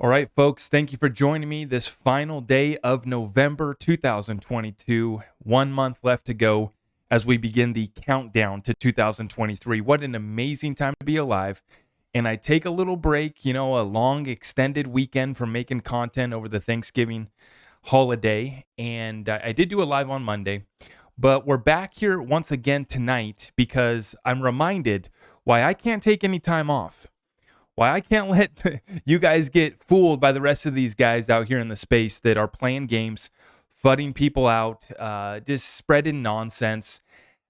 All right, folks, thank you for joining me this final day of November 2022. 1 month left to go as we begin the countdown to 2023. What an amazing time to be alive. And I take a little break, a long extended weekend from making content over the Thanksgiving holiday. And I did do a live on Monday, but we're back here once again tonight because I'm reminded why I can't take any time off. Why I can't let you guys get fooled by the rest of these guys out here in the space that are playing games, fudding people out, just spreading nonsense.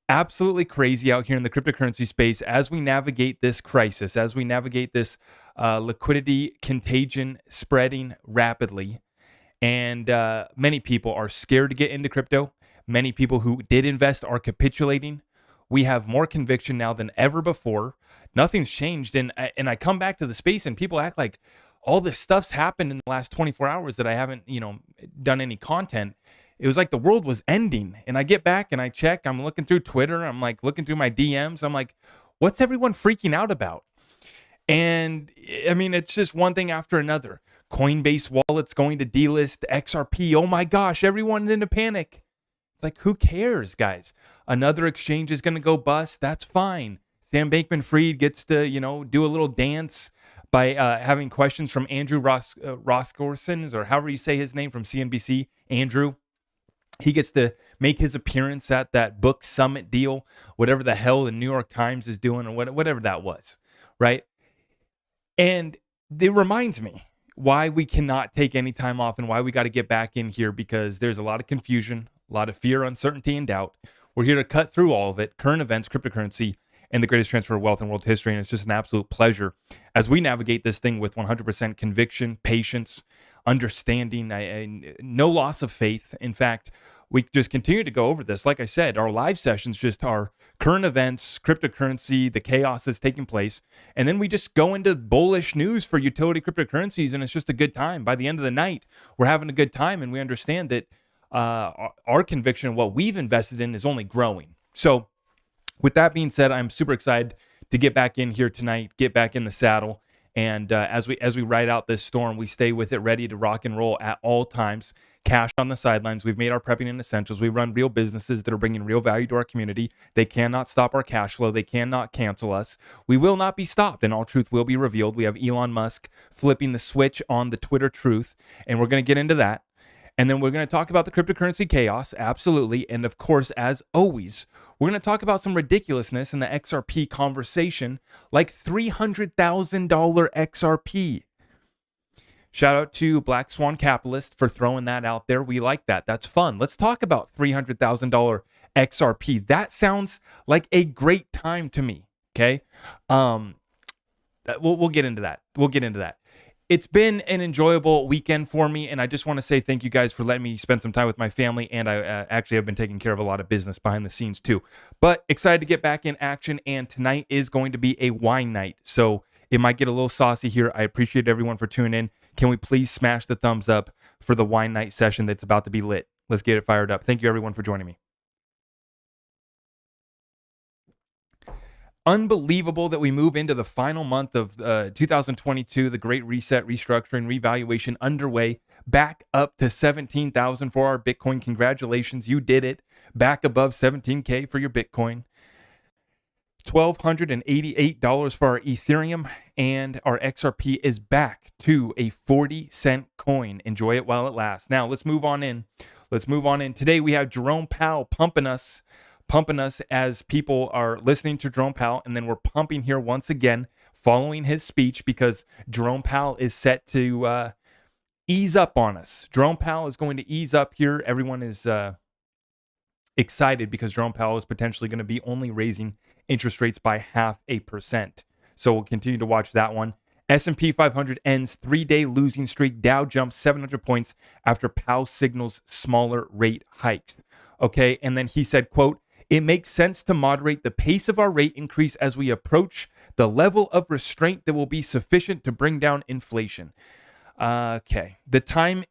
Absolutely crazy out here in the cryptocurrency space as we navigate this crisis, as we navigate this liquidity contagion spreading rapidly. And many people are scared to get into crypto. Many people who did invest are capitulating. We have more conviction now than ever before. Nothing's changed. And I come back to the space and people act like all this stuff's happened in the last 24 hours that I haven't, done any content. It was like the world was ending. And I get back and I check. I'm looking through Twitter. I'm like looking through my DMs. I'm like, what's everyone freaking out about? And I mean, it's just one thing after another. Coinbase wallet's going to delist XRP. Oh my gosh, everyone's in a panic. It's like, who cares, guys? Another exchange is going to go bust. That's fine. Sam Bankman-Fried gets to, do a little dance by having questions from Andrew Roscorsons, or however you say his name, from CNBC. Andrew, he gets to make his appearance at that book summit deal, whatever the hell the New York Times is doing, or whatever that was, right? And it reminds me why we cannot take any time off and why we got to get back in here, because there's a lot of confusion, a lot of fear, uncertainty, and doubt. We're here to cut through all of it, current events, cryptocurrency, and the greatest transfer of wealth in world history. And it's just an absolute pleasure as we navigate this thing with 100% conviction, patience, understanding, no loss of faith. In fact, we just continue to go over this. Like I said, our live sessions just are current events, cryptocurrency, the chaos that's taking place. And then we just go into bullish news for utility cryptocurrencies, and it's just a good time. By the end of the night, we're having a good time, and we understand that our conviction of what we've invested in is only growing. So with that being said, I'm super excited to get back in here tonight, get back in the saddle. And as we ride out this storm, we stay with it, ready to rock and roll at all times. Cash on the sidelines. We've made our prepping and essentials. We run real businesses that are bringing real value to our community. They cannot stop our cash flow. They cannot cancel us. We will not be stopped, and all truth will be revealed. We have Elon Musk flipping the switch on the Twitter truth, and we're going to get into that. And then we're going to talk about the cryptocurrency chaos, absolutely. And of course, as always, we're going to talk about some ridiculousness in the XRP conversation, like $300,000 XRP. Shout out to Black Swan Capitalist for throwing that out there. We like that. That's fun. Let's talk about $300,000 XRP. That sounds like a great time to me. Okay. We'll get into that. It's been an enjoyable weekend for me, and I just want to say thank you guys for letting me spend some time with my family, and I actually have been taking care of a lot of business behind the scenes too. But excited to get back in action, and tonight is going to be a wine night, so it might get a little saucy here. I appreciate everyone for tuning in. Can we please smash the thumbs up for the wine night session that's about to be lit? Let's get it fired up. Thank you everyone for joining me. Unbelievable that we move into the final month of 2022, the great reset, restructuring, revaluation underway, back up to 17,000 for our Bitcoin. Congratulations, you did it. Back above 17K for your Bitcoin. $1,288 for our Ethereum, and our XRP is back to a 40-cent coin. Enjoy it while it lasts. Now, let's move on in. Today, we have Jerome Powell pumping us as people are listening to Jerome Powell, and then we're pumping here once again following his speech, because Jerome Powell is set to ease up on us. Jerome Powell is going to ease up here. Everyone is excited because Jerome Powell is potentially going to be only raising interest rates by 0.5%. So we'll continue to watch that one. S&P 500 ends 3-day losing streak. Dow jumps 700 points after Powell signals smaller rate hikes. Okay, and then he said, quote, "It makes sense to moderate the pace of our rate increase as we approach the level of restraint that will be sufficient to bring down inflation." Okay, the time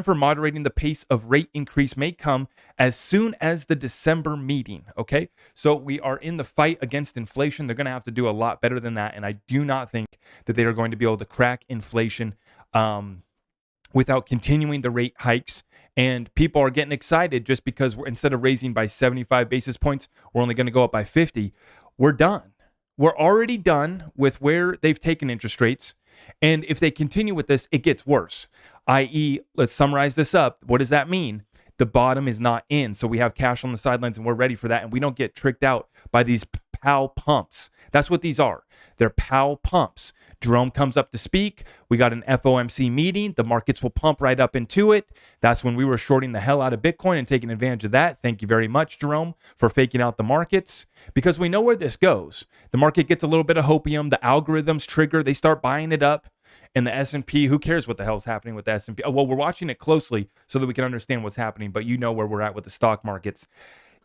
for moderating the pace of rate increase may come as soon as the December meeting. Okay, so we are in the fight against inflation. They're going to have to do a lot better than that, and I do not think that they are going to be able to crack inflation without continuing the rate hikes. And people are getting excited just because instead of raising by 75 basis points, we're only going to go up by 50. We're done. We're already done with where they've taken interest rates. And if they continue with this, it gets worse. I.e., let's summarize this up. What does that mean? The bottom is not in. So we have cash on the sidelines and we're ready for that. And we don't get tricked out by these Powell pumps. That's what these are. They're Powell pumps. Jerome comes up to speak. We got an FOMC meeting. The markets will pump right up into it. That's when we were shorting the hell out of Bitcoin and taking advantage of that. Thank you very much, Jerome, for faking out the markets, because we know where this goes. The market gets a little bit of hopium. The algorithms trigger. They start buying it up. And the S&P, who cares what the hell is happening with the S&P? Oh, well, we're watching it closely so that we can understand what's happening, but you know where we're at with the stock markets.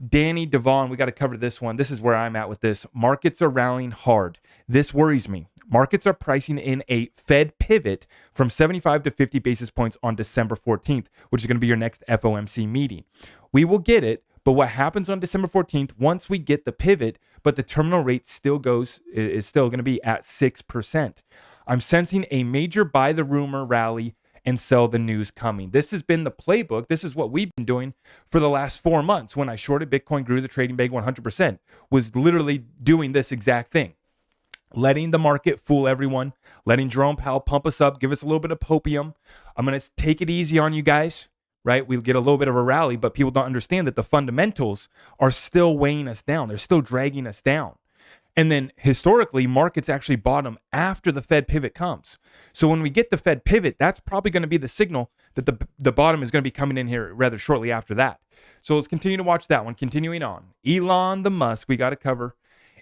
Danny Devon, we got to cover this one. This is where I'm at with this. Markets are rallying hard. This worries me. Markets are pricing in a Fed pivot from 75 to 50 basis points on December 14th, which is going to be your next FOMC meeting. We will get it, but what happens on December 14th, once we get the pivot, but the terminal rate is still going to be at 6%. I'm sensing a major buy the rumor rally and sell the news coming. This has been the playbook. This is what we've been doing for the last 4 months. When I shorted Bitcoin, grew the trading bag 100%, was literally doing this exact thing. Letting the market fool everyone, letting Jerome Powell pump us up, give us a little bit of hopium. I'm going to take it easy on you guys, right? We'll get a little bit of a rally, but people don't understand that the fundamentals are still weighing us down. They're still dragging us down. And then historically, markets actually bottom after the Fed pivot comes. So when we get the Fed pivot, that's probably going to be the signal that the bottom is going to be coming in here rather shortly after that. So let's continue to watch that one. Continuing on. Elon the Musk, we got to cover.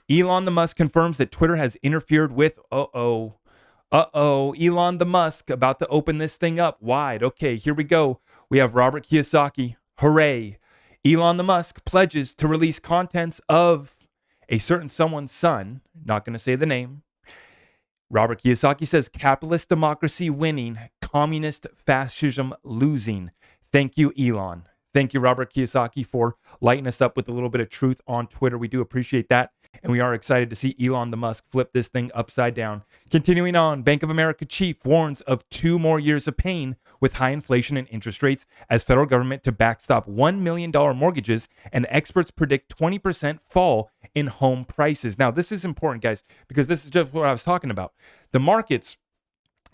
Elon the Musk confirms that Twitter has interfered with, Elon the Musk about to open this thing up wide. Okay, here we go. We have Robert Kiyosaki. Hooray. Elon the Musk pledges to release contents of a certain someone's son, not going to say the name. Robert Kiyosaki says, capitalist democracy winning, communist fascism losing. Thank you, Elon. Thank you, Robert Kiyosaki, for lighting us up with a little bit of truth on Twitter. We do appreciate that. And we are excited to see Elon the Musk flip this thing upside down. Continuing on, Bank of America chief warns of 2 more years of pain with high inflation and interest rates as federal government to backstop $1 million mortgages, and experts predict 20% fall in home prices. Now, this is important, guys, because this is just what I was talking about. The markets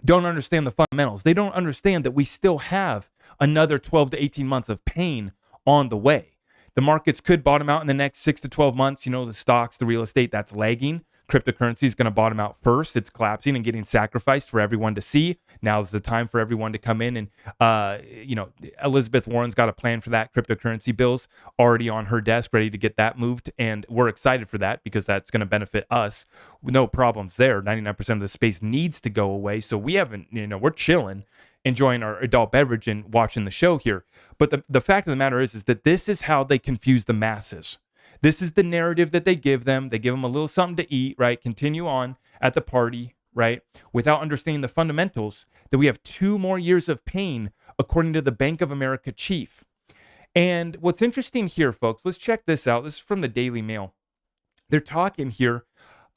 don't understand the fundamentals. They don't understand that we still have another 12 to 18 months of pain on the way. The markets could bottom out in the next 6 to 12 months. You know, the stocks, the real estate, that's lagging. Cryptocurrency is going to bottom out first. It's collapsing and getting sacrificed for everyone to see. Now is the time for everyone to come in and, Elizabeth Warren's got a plan for that. Cryptocurrency bills already on her desk, ready to get that moved. And we're excited for that because that's going to benefit us. No problems there. 99% of the space needs to go away. So we haven't, we're chilling, enjoying our adult beverage and watching the show here. But the fact of the matter is that this is how they confuse the masses. This is the narrative that they give them. They give them a little something to eat, right? Continue on at the party, right? Without understanding the fundamentals that we have 2 more years of pain, according to the Bank of America chief. And what's interesting here, folks, let's check this out. This is from the Daily Mail. They're talking here.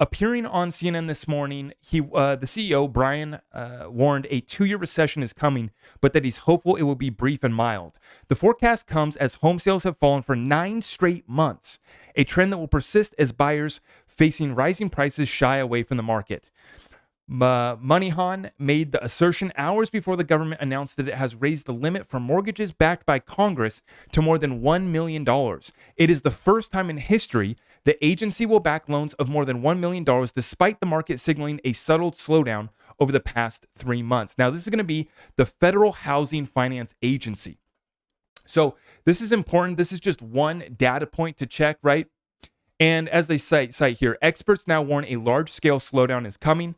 Appearing on CNN this morning, the CEO, Brian, warned a 2-year recession is coming, but that he's hopeful it will be brief and mild. The forecast comes as home sales have fallen for 9 straight months, a trend that will persist as buyers facing rising prices shy away from the market. Moneyhan made the assertion hours before the government announced that it has raised the limit for mortgages backed by Congress to more than $1 million. It is the first time in history the agency will back loans of more than $1 million, despite the market signaling a subtle slowdown over the past 3 months. Now, this is going to be the Federal Housing Finance Agency. So this is important. This is just one data point to check, right? And as they cite here, experts now warn a large-scale slowdown is coming.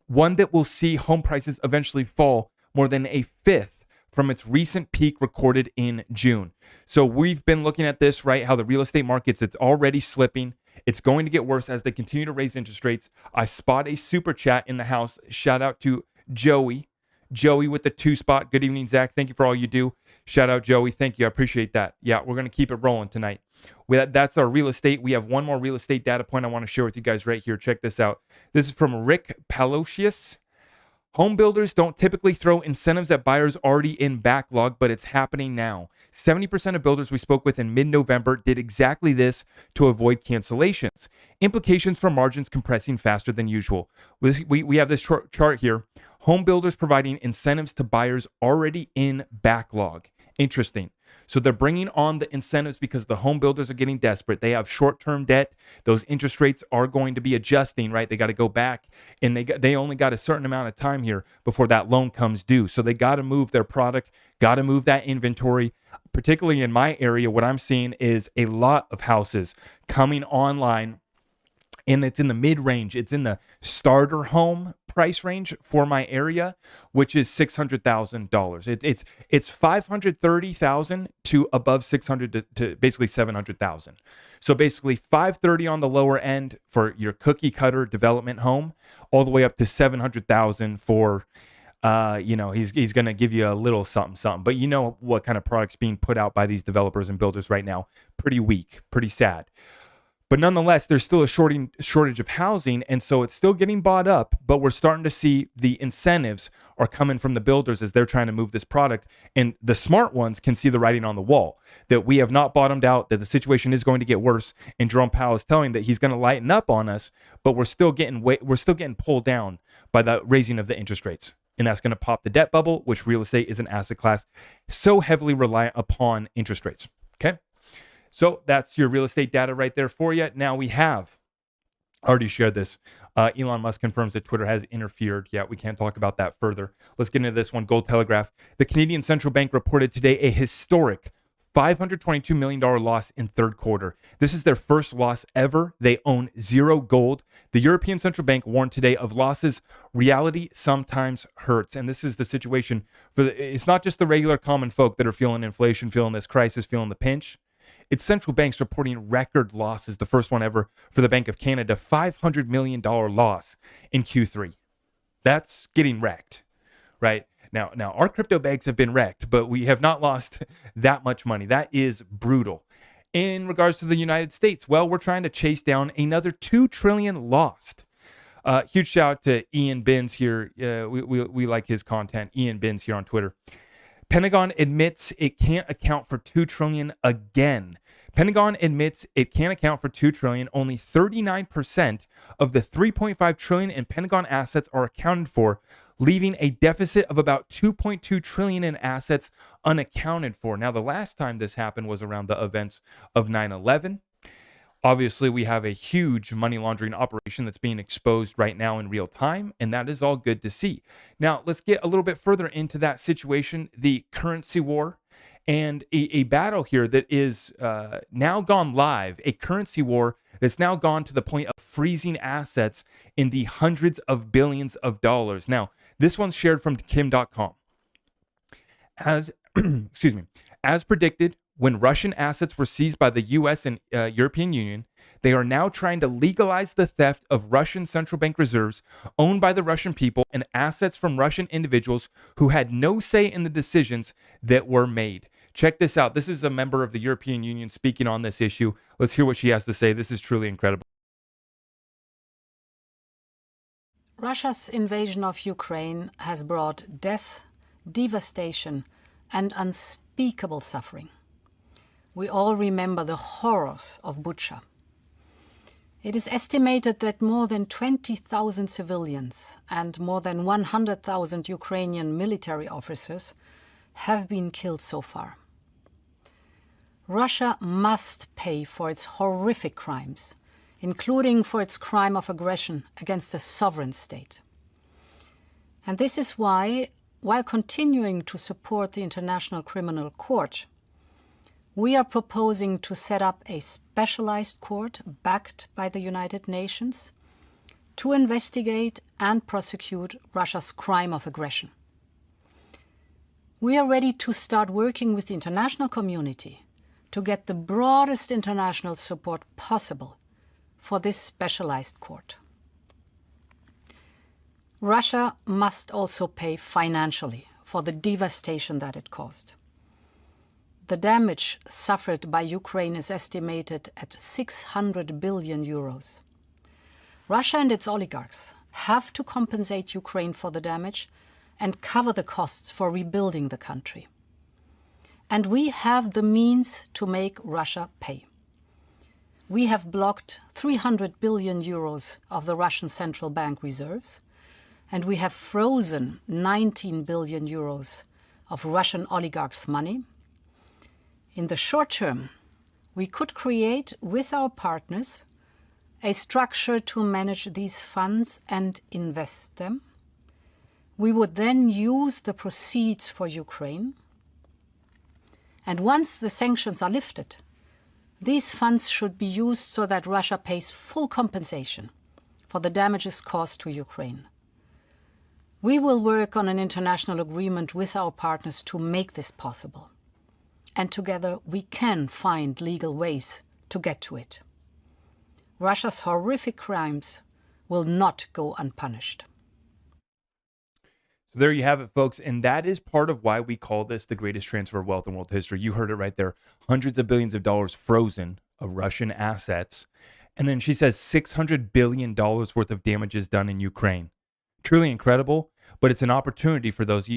One that will see home prices eventually fall more than a fifth from its recent peak recorded in June. So we've been looking at this, right? How the real estate markets, it's already slipping. It's going to get worse as they continue to raise interest rates. I spot a super chat in the house. Shout out to Joey with the 2 spot. Good evening, Zach. Thank you for all you do. Shout out, Joey. Thank you. I appreciate that. Yeah, we're going to keep it rolling tonight. That's our real estate. We have one more real estate data point I want to share with you guys right here. Check this out. This is from Rick Palocious. Home builders don't typically throw incentives at buyers already in backlog, but it's happening now. 70% of builders we spoke with in mid-November did exactly this to avoid cancellations. Implications for margins compressing faster than usual. We have this chart here. Home builders providing incentives to buyers already in backlog. Interesting. So they're bringing on the incentives because the home builders are getting desperate. They have short-term debt. Those interest rates are going to be adjusting, right? They got to go back, and they only got a certain amount of time here before that loan comes due. So they got to move their product, got to move that inventory. Particularly in my area, what I'm seeing is a lot of houses coming online, and it's in the mid-range. It's in the starter home price range for my area, which is $600,000. It's $530,000 to above 600 to basically 700,000. So basically 530 on the lower end for your cookie cutter development home, all the way up to 700,000 for he's going to give you a little something. But you know what kind of products being put out by these developers and builders right now? Pretty weak, pretty sad. But nonetheless, there's still a shortage of housing, and so it's still getting bought up, but we're starting to see the incentives are coming from the builders as they're trying to move this product. And the smart ones can see the writing on the wall, that we have not bottomed out, that the situation is going to get worse. And Jerome Powell is telling that he's going to lighten up on us, but we're still getting pulled down by the raising of the interest rates. And that's going to pop the debt bubble, which real estate is an asset class so heavily reliant upon interest rates. Okay. So that's your real estate data right there for you. Now we have already shared this. Elon Musk confirms that Twitter has interfered. Yeah, we can't talk about that further. Let's get into this one. Gold Telegraph. The Canadian Central Bank reported today a historic $522 million loss in third quarter. This is their first loss ever. They own zero gold. The European Central Bank warned today of losses. Reality sometimes hurts. And this is the situation. It's not just the regular common folk that are feeling inflation, feeling this crisis, feeling the pinch. It's central banks reporting record losses, the first one ever for the Bank of Canada, $500 million loss in Q3. That's getting wrecked, right? Now our crypto banks have been wrecked, but we have not lost that much money. That is brutal. In regards to the United States, well, we're trying to chase down another $2 trillion lost. Huge shout out to Ian Binns here. We like his content. Ian Binns here on Twitter. Pentagon admits it can't account for $2 trillion again. Pentagon admits it can't account for $2 trillion. Only 39% of the $3.5 trillion in Pentagon assets are accounted for, leaving a deficit of about $2.2 trillion in assets unaccounted for. Now, the last time this happened was around the events of 9/11. Obviously, we have a huge money laundering operation that's being exposed right now in real time, and that is all good to see. Now, let's get a little bit further into that situation, the currency war, and a battle here that is now gone live, a currency war that's now gone to the point of freezing assets in the hundreds of billions of dollars. Now, this one's shared from Kim.com. As predicted, when Russian assets were seized by the U.S. and European Union, they are now trying to legalize the theft of Russian central bank reserves owned by the Russian people and assets from Russian individuals who had no say in the decisions that were made. Check this out. This is a member of the European Union speaking on this issue. Let's hear what she has to say. This is truly incredible. Russia's invasion of Ukraine has brought death, devastation, and unspeakable suffering. We all remember the horrors of Bucha. It is estimated that more than 20,000 civilians and more than 100,000 Ukrainian military officers have been killed so far. Russia must pay for its horrific crimes, including for its crime of aggression against a sovereign state. And this is why, while continuing to support the International Criminal Court, we are proposing to set up a specialized court backed by the United Nations to investigate and prosecute Russia's crime of aggression. We are ready to start working with the international community to get the broadest international support possible for this specialized court. Russia must also pay financially for the devastation that it caused. The damage suffered by Ukraine is estimated at 600 billion euros. Russia and its oligarchs have to compensate Ukraine for the damage and cover the costs for rebuilding the country. And we have the means to make Russia pay. We have blocked 300 billion euros of the Russian central bank reserves, and we have frozen 19 billion euros of Russian oligarchs' money. In the short term, we could create with our partners a structure to manage these funds and invest them. We would then use the proceeds for Ukraine. And once the sanctions are lifted, these funds should be used so that Russia pays full compensation for the damages caused to Ukraine. We will work on an international agreement with our partners to make this possible. And together we can find legal ways to get to it. Russia's horrific crimes will not go unpunished. So there you have it, folks. And that is part of why we call this the greatest transfer of wealth in world history. You heard it right there. Hundreds of billions of dollars frozen of Russian assets. And then she says $600 billion worth of damages done in Ukraine. Truly incredible, but it's an opportunity for those,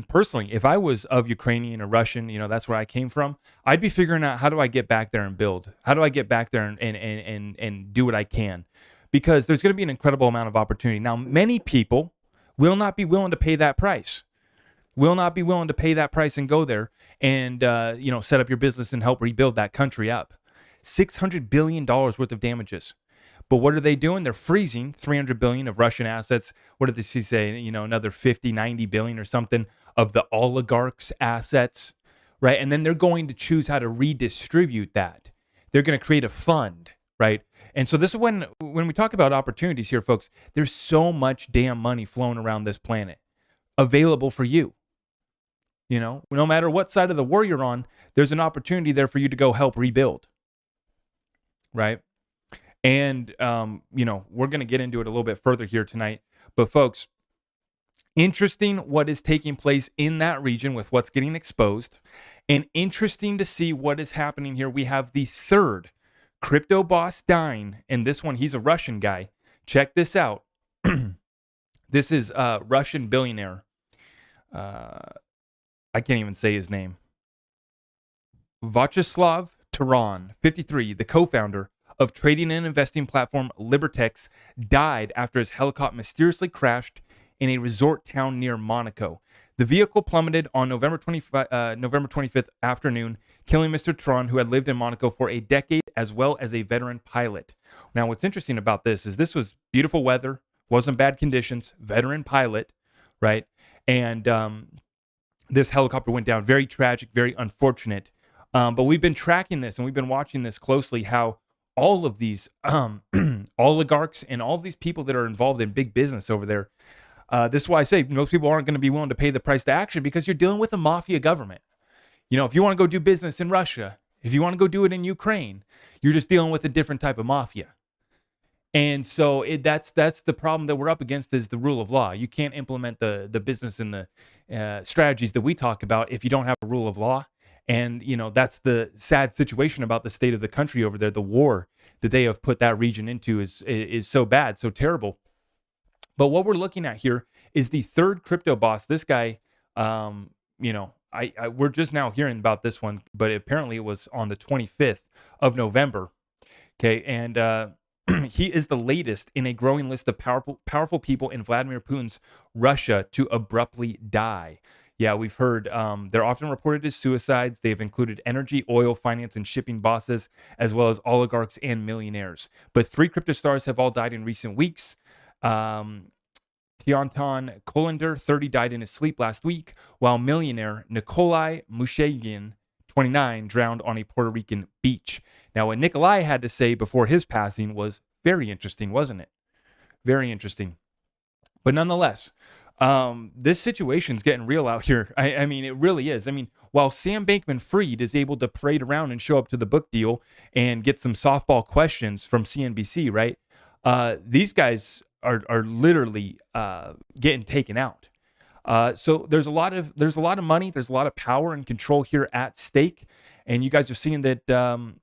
personally, if I was of Ukrainian or Russian, that's where I came from, I'd be figuring out, how do I get back there and build? How do I get back there and do what I can? Because there's going to be an incredible amount of opportunity. Now, many people will not be willing to pay that price. Will not be willing to pay that price and go there and set up your business and help rebuild that country up. $600 billion worth of damages. But what are they doing? They're freezing 300 billion of Russian assets. What did she say? Another 50, 90 billion or something of the oligarchs' assets, right? And then they're going to choose how to redistribute that. They're going to create a fund, right? And so this is when we talk about opportunities here, folks, there's so much damn money flowing around this planet available for you. No matter what side of the war you're on, there's an opportunity there for you to go help rebuild, right? And, we're going to get into it a little bit further here tonight. But folks, interesting what is taking place in that region with what's getting exposed, and interesting to see what is happening here. We have the third crypto boss dying, and this one, he's a Russian guy. Check this out. This is a Russian billionaire. I can't even say his name. Vyacheslav Tehran, 53, the co-founder of trading and investing platform Libertex, died after his helicopter mysteriously crashed in a resort town near Monaco. The vehicle plummeted on November 25th afternoon, killing Mr. Tehran, who had lived in Monaco for a decade, as well as a veteran pilot. Now, what's interesting about this is this was beautiful weather, wasn't bad conditions, veteran pilot, right? And this helicopter went down. Very tragic, very unfortunate. But we've been tracking this and we've been watching this closely, how all of these oligarchs and all of these people that are involved in big business over there, this is why I say most people aren't going to be willing to pay the price to action, because you're dealing with a mafia government. If you want to go do business in Russia, if you want to go do it in Ukraine, you're just dealing with a different type of mafia. And so that's the problem that we're up against, is the rule of law. You can't implement the business and the strategies that we talk about if you don't have a rule of law. And, that's the sad situation about the state of the country over there. The war that they have put that region into is so bad, so terrible. But what we're looking at here is the third crypto boss. This guy, we're just now hearing about this one, but apparently it was on the 25th of November. Okay. And he is the latest in a growing list of powerful people in Vladimir Putin's Russia to abruptly die. Yeah, we've heard they're often reported as suicides. They've included energy, oil, finance, and shipping bosses, as well as oligarchs and millionaires. But 3 crypto stars have all died in recent weeks. Tiantan Kolander, 30, died in his sleep last week, while millionaire Nikolai Mushagin, 29, drowned on a Puerto Rican beach. Now, what Nikolai had to say before his passing was very interesting, wasn't it? Very interesting. But nonetheless, this situation's getting real out here. I mean, it really is. I mean, while Sam Bankman-Fried is able to parade around and show up to the book deal and get some softball questions from CNBC, right? These guys are literally getting taken out. So there's a lot of money, there's a lot of power and control here at stake. And you guys are seeing that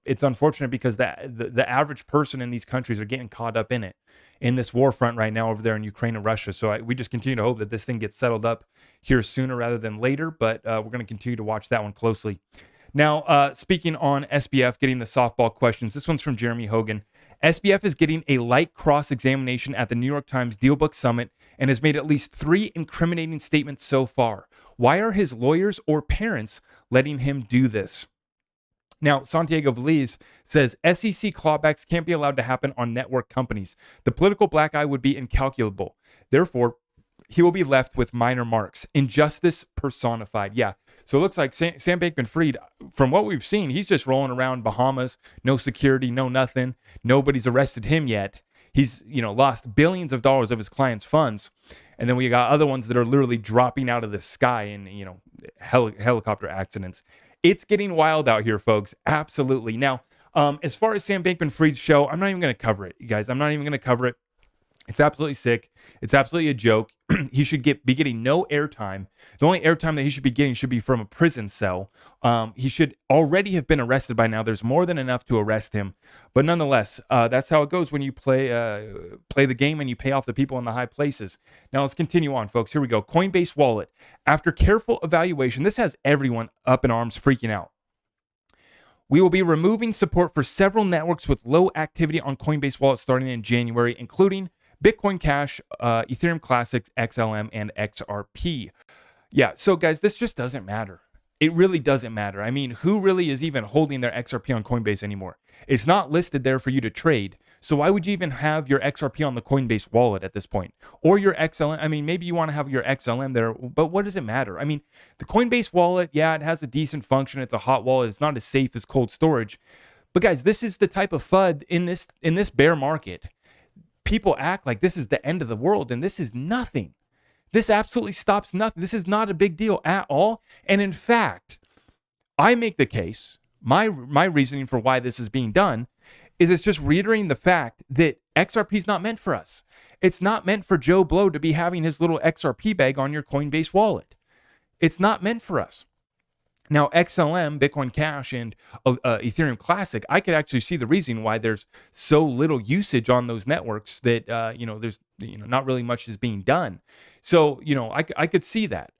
it's unfortunate because the average person in these countries are getting caught up in it, in this war front right now over there in Ukraine and Russia. So we just continue to hope that this thing gets settled up here sooner rather than later. But we're going to continue to watch that one closely. Now, speaking on SBF, getting the softball questions. This one's from Jeremy Hogan. SBF is getting a light cross-examination at the New York Times Dealbook Summit and has made at least 3 incriminating statements so far. Why are his lawyers or parents letting him do this? Now, Santiago Veliz says SEC clawbacks can't be allowed to happen on network companies. The political black eye would be incalculable. Therefore, he will be left with minor marks. Injustice personified. Yeah. So it looks like Sam Bankman-Fried, from what we've seen, he's just rolling around Bahamas, no security, no nothing. Nobody's arrested him yet. He's, lost billions of dollars of his clients' funds. And then we got other ones that are literally dropping out of the sky in, helicopter accidents. It's getting wild out here, folks. Absolutely. Now, as far as Sam Bankman-Fried's show, I'm not even going to cover it, you guys. I'm not even going to cover it. It's absolutely sick. It's absolutely a joke. He should be getting no airtime. The only airtime that he should be getting should be from a prison cell. He should already have been arrested by now. There's more than enough to arrest him. But nonetheless, that's how it goes when you play the game and you pay off the people in the high places. Now let's continue on, folks. Here we go. Coinbase wallet. After careful evaluation, this has everyone up in arms freaking out. We will be removing support for several networks with low activity on Coinbase wallet starting in January, including Bitcoin Cash, Ethereum Classics, XLM, and XRP. Yeah, so guys, this just doesn't matter. It really doesn't matter. I mean, who really is even holding their XRP on Coinbase anymore? It's not listed there for you to trade. So why would you even have your XRP on the Coinbase wallet at this point? Or your XLM? I mean, maybe you want to have your XLM there, but what does it matter? I mean, the Coinbase wallet, yeah, it has a decent function. It's a hot wallet. It's not as safe as cold storage. But guys, this is the type of FUD in this bear market. People act like this is the end of the world, and this is nothing. This absolutely stops nothing. This is not a big deal at all. And in fact, I make the case, my reasoning for why this is being done is it's just reiterating the fact that XRP is not meant for us. It's not meant for Joe Blow to be having his little XRP bag on your Coinbase wallet. It's not meant for us. Now, XLM, Bitcoin Cash, and Ethereum Classic, I could actually see the reason why there's so little usage on those networks that, there's not really much is being done. So, I could see that.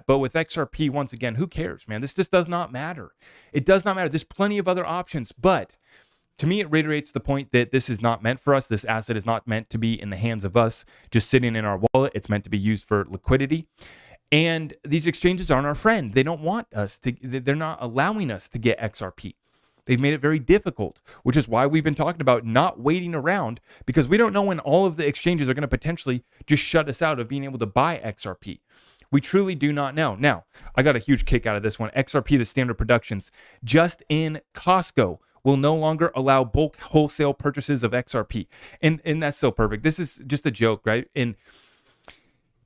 But with XRP, once again, who cares, man? This just does not matter. It does not matter. There's plenty of other options. But to me, it reiterates the point that this is not meant for us. This asset is not meant to be in the hands of us, just sitting in our wallet. It's meant to be used for liquidity. And these exchanges aren't our friend. They don't want us to, they're not allowing us to get XRP. They've made it very difficult, which is why we've been talking about not waiting around, because we don't know when all of the exchanges are going to potentially just shut us out of being able to buy XRP. We truly do not know. Now, I got a huge kick out of this one. XRP, the standard productions, just in Costco, will no longer allow bulk wholesale purchases of XRP. And that's so perfect. This is just a joke, right? And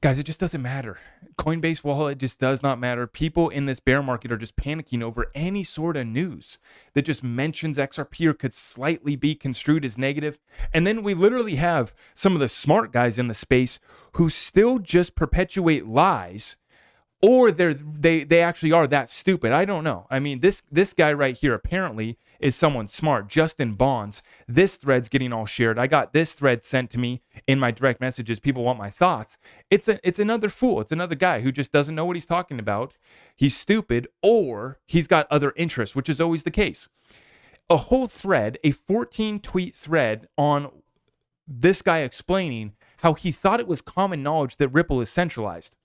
guys, it just doesn't matter. Coinbase wallet just does not matter. People in this bear market are just panicking over any sort of news that just mentions XRP or could slightly be construed as negative. And then we literally have some of the smart guys in the space who still just perpetuate lies, or they actually are that stupid. I don't know. I mean, this guy right here apparently is someone smart. Justin Bonds. This thread's getting all shared. I got this thread sent to me in my direct messages. People want my thoughts. It's another fool. It's another guy who just doesn't know what he's talking about. He's stupid, or he's got other interests, which is always the case. A whole thread, a 14-tweet thread on this guy explaining how he thought it was common knowledge that Ripple is centralized.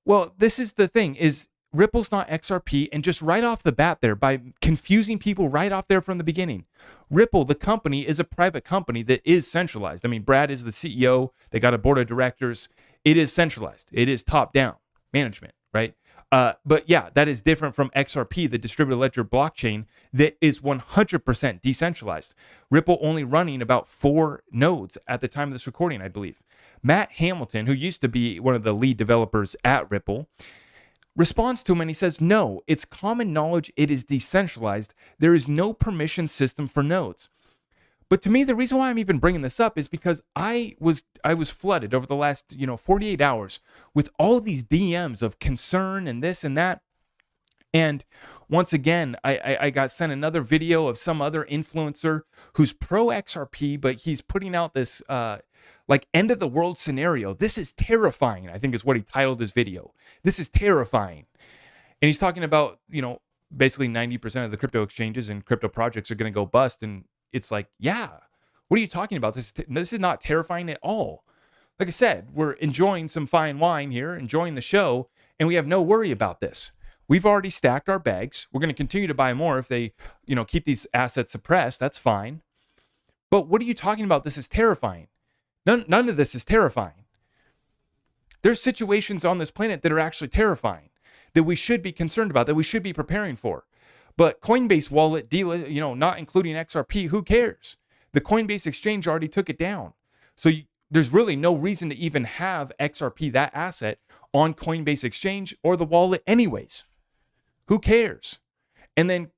Well, this is the thing, is Ripple's not XRP, and just right off the bat there, by confusing people right off there from the beginning, Ripple, the company, is a private company that is centralized. I mean, Brad is the CEO. They got a board of directors. It is centralized. It is top-down management, right? But yeah, that is different from XRP, the distributed ledger blockchain that is 100% decentralized. Ripple only running about 4 nodes at the time of this recording, I believe. Matt Hamilton, who used to be one of the lead developers at Ripple, responds to him and he says, no, it's common knowledge it is decentralized. There is no permission system for nodes. But to me, the reason why I'm even bringing this up is because I was flooded over the last 48 hours with all of these DMs of concern and this and that. And once again, I got sent another video of some other influencer who's pro XRP, but he's putting out this like end of the world scenario. This is terrifying, I think is what he titled his video. This is terrifying. And he's talking about, basically 90% of the crypto exchanges and crypto projects are going to go bust. And it's like, yeah, what are you talking about? This is not terrifying at all. Like I said, we're enjoying some fine wine here, enjoying the show, and we have no worry about this. We've already stacked our bags. We're going to continue to buy more if they, keep these assets suppressed. That's fine. But what are you talking about? This is terrifying. None of this is terrifying. There's situations on this planet that are actually terrifying, that we should be concerned about, that we should be preparing for. But Coinbase wallet, not including XRP, who cares? The Coinbase exchange already took it down. So there's really no reason to even have XRP, that asset, on Coinbase exchange or the wallet anyways. Who cares? And then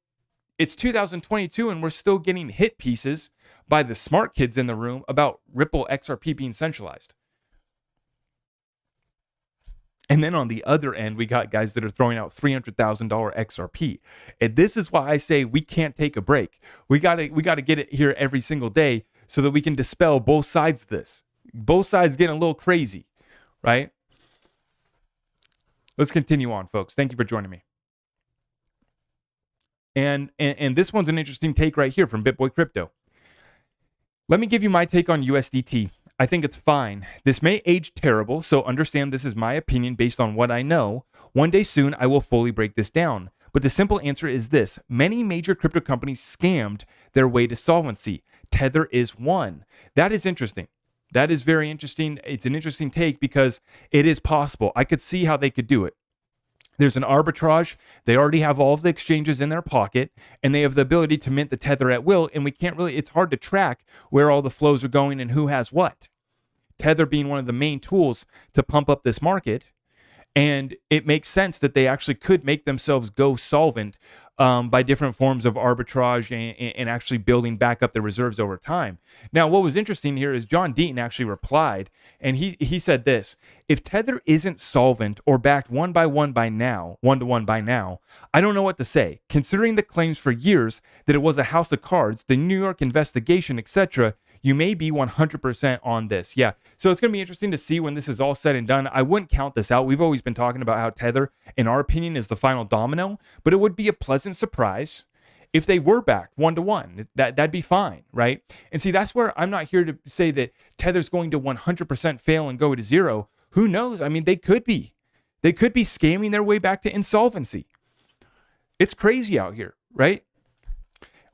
it's 2022 and we're still getting hit pieces by the smart kids in the room about Ripple XRP being centralized. And then on the other end, we got guys that are throwing out $300,000 XRP. And this is why I say we can't take a break. We gotta get it here every single day so that we can dispel both sides of this. Both sides getting a little crazy, right? Let's continue on, folks. Thank you for joining me. And this one's an interesting take right here from BitBoy Crypto. Let me give you my take on USDT. I think it's fine. This may age terrible, so understand this is my opinion based on what I know. One day soon, I will fully break this down. But the simple answer is this. Many major crypto companies scammed their way to solvency. Tether is one. That is interesting. That is very interesting. It's an interesting take because it is possible. I could see how they could do it. There's an arbitrage. They already have all of the exchanges in their pocket, and they have the ability to mint the Tether at will, and we can't really, it's hard to track where all the flows are going and who has what. Tether being one of the main tools to pump up this market, and it makes sense that they actually could make themselves go solvent by different forms of arbitrage and actually building back up their reserves over time. Now, what was interesting here is John Deaton actually replied, and he said this: if Tether isn't solvent or backed one to one by now, I don't know what to say. Considering the claims for years that it was a house of cards, the New York investigation, etc., you may be 100% on this. Yeah. So it's going to be interesting to see when this is all said and done. I wouldn't count this out. We've always been talking about how Tether, in our opinion, is the final domino, but it would be a pleasant surprise if they were backed one to one. That'd be fine, right? And see, that's where I'm not here to say that Tether's going to 100% fail and go to zero. Who knows? I mean, they could be. They could be scamming their way back to insolvency. It's crazy out here, right?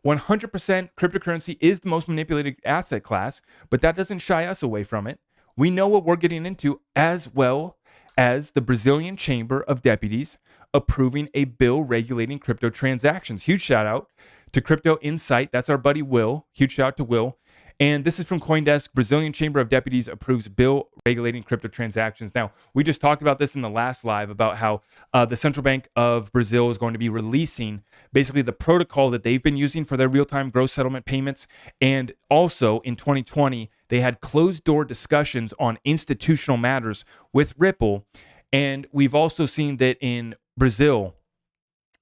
100% cryptocurrency is the most manipulated asset class, but that doesn't shy us away from it. We know what we're getting into, as well as the Brazilian Chamber of Deputies approving a bill regulating crypto transactions. Huge shout out to Crypto Insight. That's our buddy Will. Huge shout out to Will. And this is from CoinDesk. Brazilian Chamber of Deputies approves bill regulating crypto transactions. Now, we just talked about this in the last live about how the Central Bank of Brazil is going to be releasing basically the protocol that they've been using for their real-time gross settlement payments. And also in 2020, they had closed-door discussions on institutional matters with Ripple. And we've also seen that in Brazil,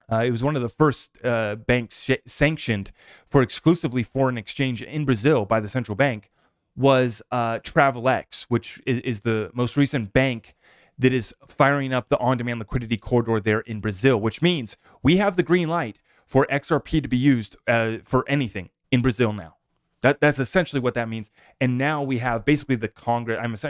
it was one of the first banks sanctioned for exclusively foreign exchange in Brazil by the central bank was Travelex, which is the most recent bank that is firing up the on-demand liquidity corridor there in Brazil, which means we have the green light for XRP to be used for anything in Brazil now. That's essentially what that means. And now we have basically the Congress.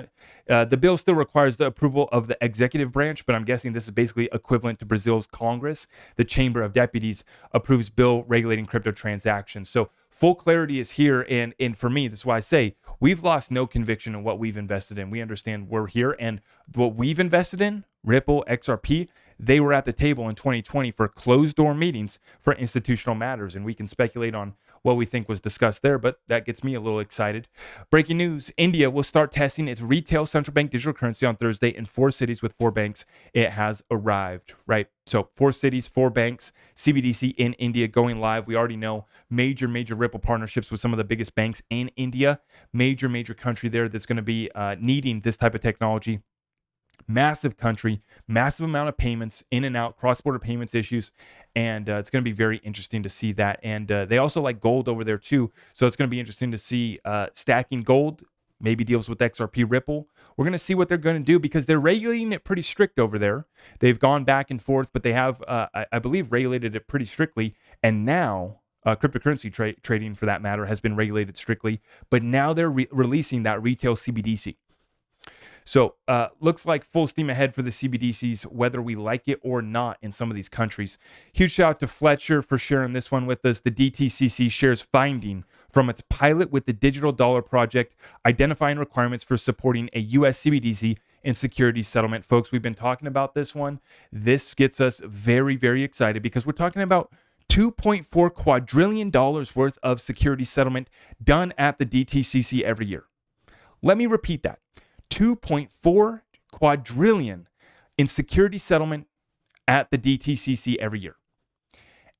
The bill still requires the approval of the executive branch, but I'm guessing this is basically equivalent to Brazil's Congress. The Chamber of Deputies approves bill regulating crypto transactions. So full clarity is here. And for me, this is why I say we've lost no conviction in what we've invested in. We understand we're here, and what we've invested in, Ripple, XRP, they were at the table in 2020 for closed door meetings for institutional matters. And we can speculate on what we think was discussed there, but that gets me a little excited. Breaking news, India will start testing its retail central bank digital currency on Thursday in 4 cities with 4 banks. It has arrived, right? So 4 cities, 4 banks, CBDC in India going live. We already know major Ripple partnerships with some of the biggest banks in India. Major country there that's going to be needing this type of technology. Massive country, massive amount of payments in and out, cross-border payments issues, and it's going to be very interesting to see that. And they also like gold over there too, so it's going to be interesting to see stacking gold, maybe deals with XRP Ripple. We're going to see what they're going to do because they're regulating it pretty strict over there. They've gone back and forth, but they have, I believe, regulated it pretty strictly, and now cryptocurrency trading, for that matter, has been regulated strictly, but now they're releasing that retail CBDC. So looks like full steam ahead for the CBDCs, whether we like it or not in some of these countries. Huge shout out to Fletcher for sharing this one with us. The DTCC shares finding from its pilot with the Digital Dollar Project, identifying requirements for supporting a U.S. CBDC in securities settlement. Folks, we've been talking about this one. This gets us very excited because we're talking about $2.4 quadrillion worth of security settlement done at the DTCC every year. Let me repeat that. 2.4 quadrillion in security settlement at the DTCC every year.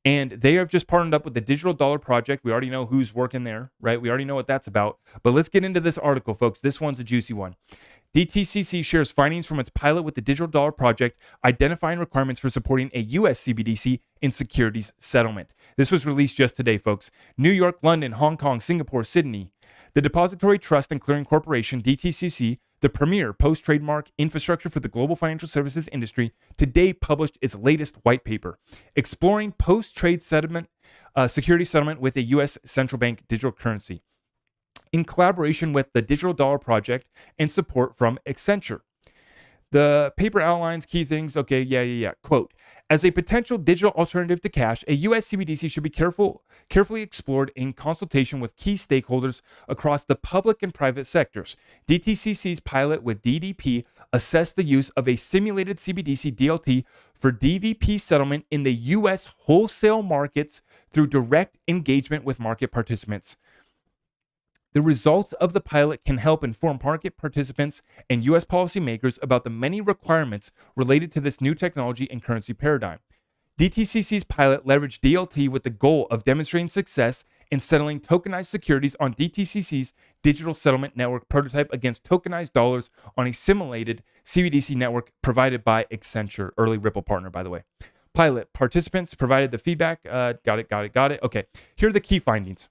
And they have just partnered up with the Digital Dollar Project. We already know who's working there, right? We already know what that's about. But let's get into this article, folks. This one's a juicy one. DTCC shares findings from its pilot with the Digital Dollar Project, identifying requirements for supporting a U.S. CBDC in securities settlement. This was released just today, folks. New York, London, Hong Kong, Singapore, Sydney. The Depository Trust and Clearing Corporation, DTCC, the premier post-trademark infrastructure for the global financial services industry, today published its latest white paper, exploring post-trade settlement, security settlement with a U.S. central bank digital currency, in collaboration with the Digital Dollar Project and support from Accenture. The paper outlines key things. Okay, Quote, as a potential digital alternative to cash, a U.S. CBDC should be carefully explored in consultation with key stakeholders across the public and private sectors. DTCC's pilot with DDP assessed the use of a simulated CBDC DLT for DVP settlement in the U.S. wholesale markets through direct engagement with market participants. The results of the pilot can help inform market participants and U.S. policymakers about the many requirements related to this new technology and currency paradigm. DTCC's pilot leveraged DLT with the goal of demonstrating success in settling tokenized securities on DTCC's digital settlement network prototype against tokenized dollars on a simulated CBDC network provided by Accenture, early Ripple partner, by the way. Pilot participants provided the feedback. Got it. Okay, here are the key findings.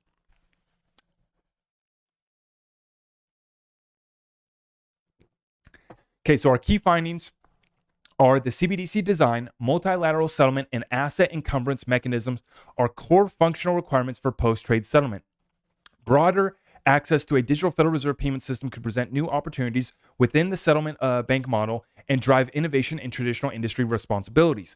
Okay, so our key findings are the CBDC design, multilateral settlement, and asset encumbrance mechanisms are core functional requirements for post-trade settlement. Broader access to a digital Federal Reserve payment system could present new opportunities within the settlement bank model and drive innovation in traditional industry responsibilities.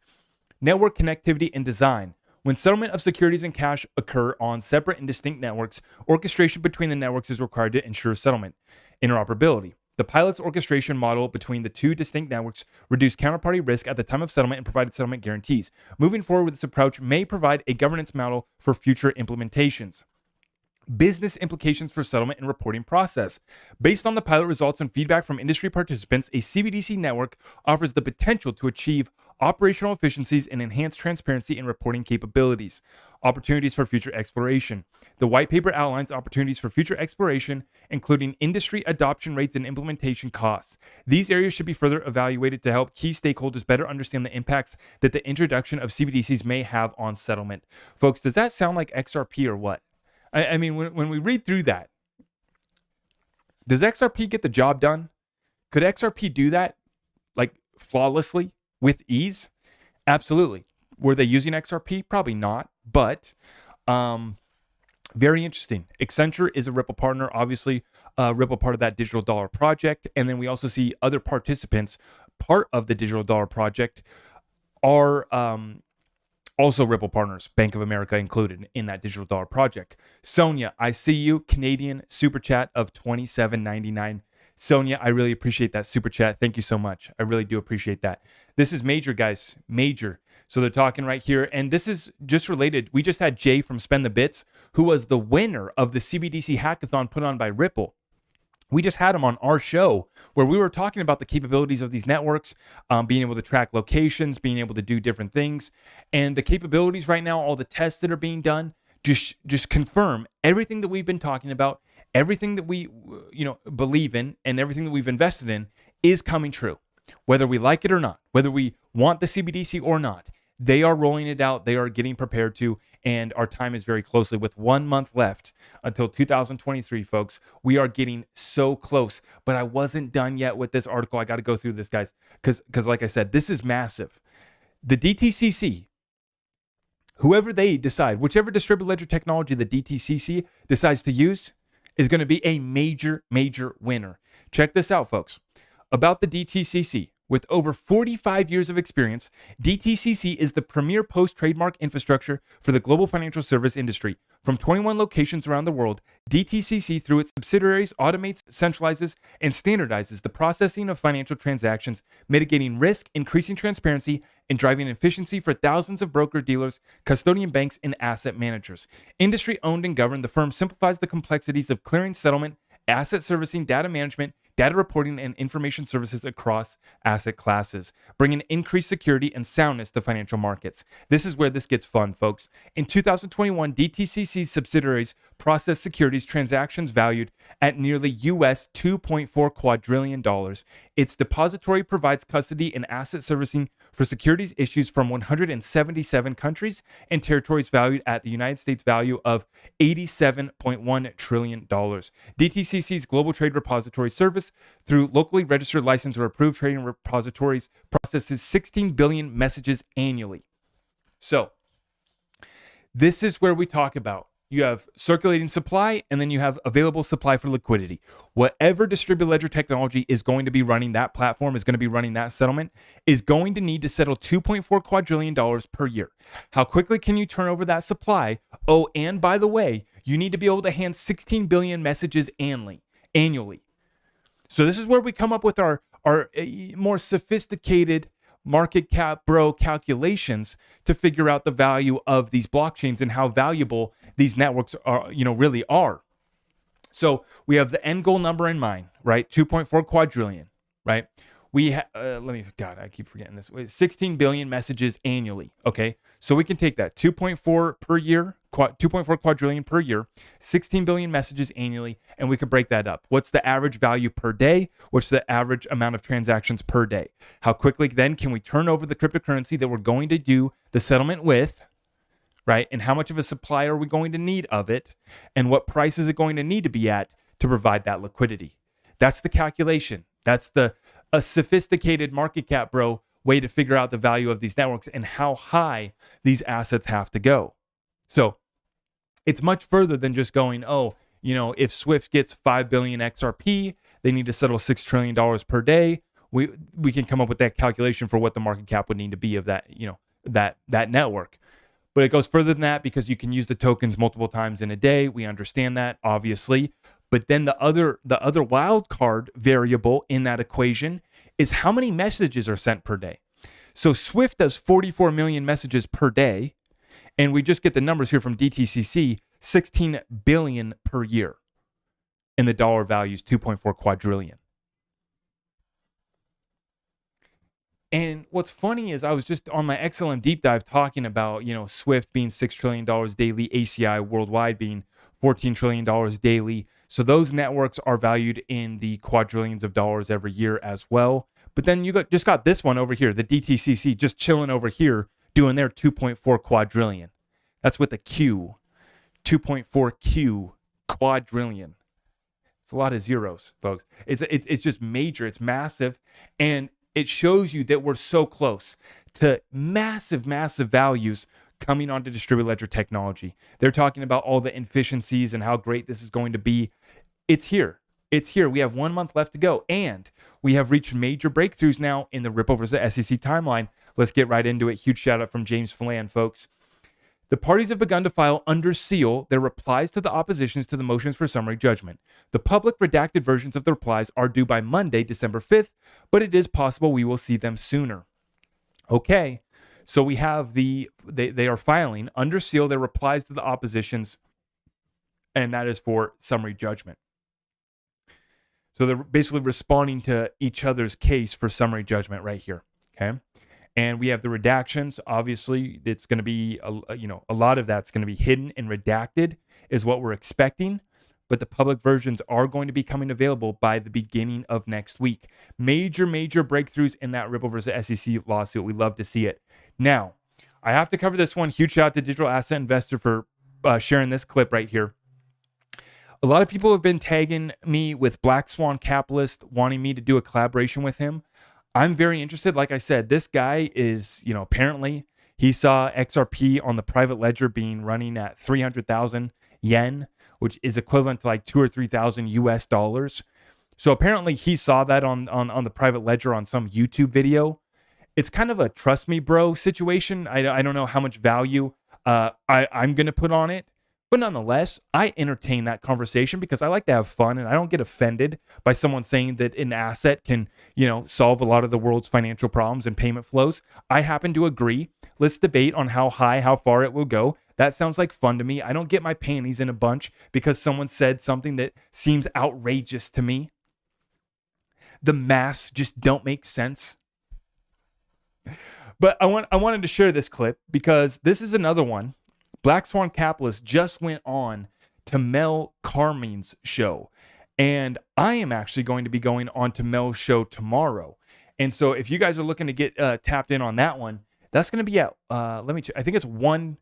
Network connectivity and design. When settlement of securities and cash occur on separate and distinct networks, orchestration between the networks is required to ensure settlement interoperability. The pilot's orchestration model between the two distinct networks reduced counterparty risk at the time of settlement and provided settlement guarantees. Moving forward with this approach may provide a governance model for future implementations. Business implications for settlement and reporting process. Based on the pilot results and feedback from industry participants, a CBDC network offers the potential to achieve operational efficiencies and enhance transparency and reporting capabilities. Opportunities for future exploration. The white paper outlines opportunities for future exploration, including industry adoption rates and implementation costs. These areas should be further evaluated to help key stakeholders better understand the impacts that the introduction of CBDCs may have on settlement. Folks, does that sound like XRP or what? I mean, when we read through that, does XRP get the job done? Could XRP do that like flawlessly with ease? Absolutely. Were they using XRP? Probably not, but very interesting. Accenture is a Ripple partner, obviously Ripple part of that Digital Dollar Project. And then we also see other participants, part of the Digital Dollar Project, are also Ripple partners, Bank of America included in that Digital Dollar Project. Sonia, I see you, Canadian super chat of $27.99. Sonia, I really appreciate that super chat. Thank you so much. I really do appreciate that. This is major, guys, major. So they're talking right here. And this is just related. We just had Jay from Spend the Bits, who was the winner of the CBDC hackathon put on by Ripple. We just had him on our show where we were talking about the capabilities of these networks, being able to track locations, being able to do different things. And the capabilities right now, all the tests that are being done, just confirm everything that we've been talking about, everything that we believe in, and everything that we've invested in is coming true. Whether we like it or not, whether we want the CBDC or not, they are rolling it out. They are getting prepared to, and our time is very closely. With 1 month left until 2023, folks, we are getting so close. But I wasn't done yet with this article. I got to go through this, guys, because like I said, this is massive. The DTCC, whoever they decide, whichever distributed ledger technology the DTCC decides to use, is going to be a major, major winner. Check this out, folks. About the DTCC, with over 45 years of experience, DTCC is the premier post-trademark infrastructure for the global financial service industry. From 21 locations around the world, DTCC, through its subsidiaries, automates, centralizes, and standardizes the processing of financial transactions, mitigating risk, increasing transparency, and driving efficiency for thousands of broker-dealers, custodian banks, and asset managers. Industry-owned and governed, the firm simplifies the complexities of clearing, settlement, asset servicing, data management, data reporting, and information services across asset classes, bringing increased security and soundness to financial markets. This is where this gets fun, folks. In 2021, DTCC's subsidiaries processed securities transactions valued at nearly US $2.4 quadrillion. Its depository provides custody and asset servicing for securities issues from 177 countries and territories valued at the United States value of $87.1 trillion. DTCC's Global Trade Repository Service, through locally registered, licensed, or approved trading repositories, processes 16 billion messages annually. So this is where we talk about you have circulating supply, and then you have available supply for liquidity. Whatever distributed ledger technology is going to be running that platform, is going to be running that settlement, is going to need to settle $2.4 quadrillion per year. How quickly can you turn over that supply? Oh, and by the way, you need to be able to hand 16 billion messages annually. So this is where we come up with our more sophisticated market cap bro calculations to figure out the value of these blockchains and how valuable these networks are, really are. So we have the end goal number in mind, right? 2.4 quadrillion, right? I keep forgetting this. 16 billion messages annually. Okay. So we can take that 2.4 per year, 2.4 quadrillion per year, 16 billion messages annually, and we can break that up. What's the average value per day? What's the average amount of transactions per day? How quickly then can we turn over the cryptocurrency that we're going to do the settlement with, right? And how much of a supply are we going to need of it? And what price is it going to need to be at to provide that liquidity? That's the calculation. That's a sophisticated market cap bro way to figure out the value of these networks and how high these assets have to go. So it's much further than just going, if Swift gets 5 billion XRP, they need to settle $6 trillion per day. We can come up with that calculation for what the market cap would need to be of that, that network. But it goes further than that because you can use the tokens multiple times in a day. We understand that, obviously. But then the other wild card variable in that equation is how many messages are sent per day. So Swift does 44 million messages per day, and we just get the numbers here from DTCC, 16 billion per year. And the dollar value is 2.4 quadrillion. And what's funny is I was just on my XLM deep dive talking about, Swift being $6 trillion daily, ACI worldwide being $14 trillion daily. So those networks are valued in the quadrillions of dollars every year as well. But then you just got this one over here, the DTCC, just chilling over here, doing their 2.4 quadrillion. That's with a Q, 2.4Q quadrillion. It's a lot of zeros, folks. It's just major. It's massive. And it shows you that we're so close to massive, massive values coming onto distributed ledger technology. They're talking about all the efficiencies and how great this is going to be. It's here. It's here. We have 1 month left to go. And we have reached major breakthroughs now in the Ripple versus SEC timeline. Let's get right into it. Huge shout out from James Flan, folks. The parties have begun to file under seal their replies to the oppositions to the motions for summary judgment. The public redacted versions of the replies are due by Monday, December 5th, but it is possible we will see them sooner. Okay, so we have they are filing under seal their replies to the oppositions, and that is for summary judgment. So they're basically responding to each other's case for summary judgment right here. Okay. And we have the redactions. Obviously, it's going to be, a lot of that's going to be hidden and redacted is what we're expecting. But the public versions are going to be coming available by the beginning of next week. Major breakthroughs in that Ripple versus SEC lawsuit. We love to see it. Now, I have to cover this one. Huge shout out to Digital Asset Investor for sharing this clip right here. A lot of people have been tagging me with Black Swan Capitalist, wanting me to do a collaboration with him. I'm very interested. Like I said, this guy is, apparently he saw XRP on the private ledger being running at 300,000 yen, which is equivalent to like 2,000 or 3,000 US dollars. So apparently he saw that on the private ledger on some YouTube video. It's kind of a trust me, bro situation. I don't know how much value I'm going to put on it. But nonetheless, I entertain that conversation because I like to have fun and I don't get offended by someone saying that an asset can, solve a lot of the world's financial problems and payment flows. I happen to agree. Let's debate on how high, how far it will go. That sounds like fun to me. I don't get my panties in a bunch because someone said something that seems outrageous to me. The maths just don't make sense. But I wanted to share this clip because this is another one. Black Swan Capitalist just went on to Mel Carmine's show. And I am actually going to be going on to Mel's show tomorrow. And so if you guys are looking to get tapped in on that one, that's going to be at, let me check. I think it's 1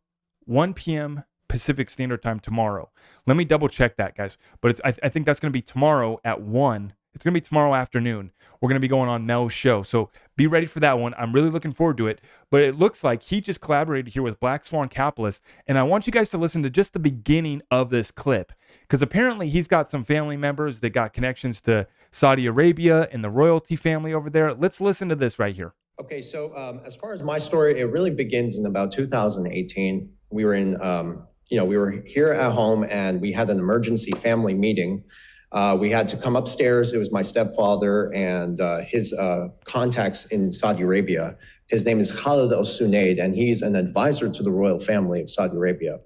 p.m. Pacific Standard Time tomorrow. Let me double check that, guys. But I think that's going to be tomorrow at 1. It's going to be tomorrow afternoon. We're going to be going on Mel's show. So be ready for that one. I'm really looking forward to it. But it looks like he just collaborated here with Black Swan Capitalist. And I want you guys to listen to just the beginning of this clip. Because apparently he's got some family members that got connections to Saudi Arabia and the royalty family over there. Let's listen to this right here. Okay, so as far as my story, it really begins in about 2018. We were in, we were here at home and we had an emergency family meeting. We had to come upstairs. It was my stepfather and his contacts in Saudi Arabia. His name is Khalid Al-Sunaid, and he's an advisor to the royal family of Saudi Arabia.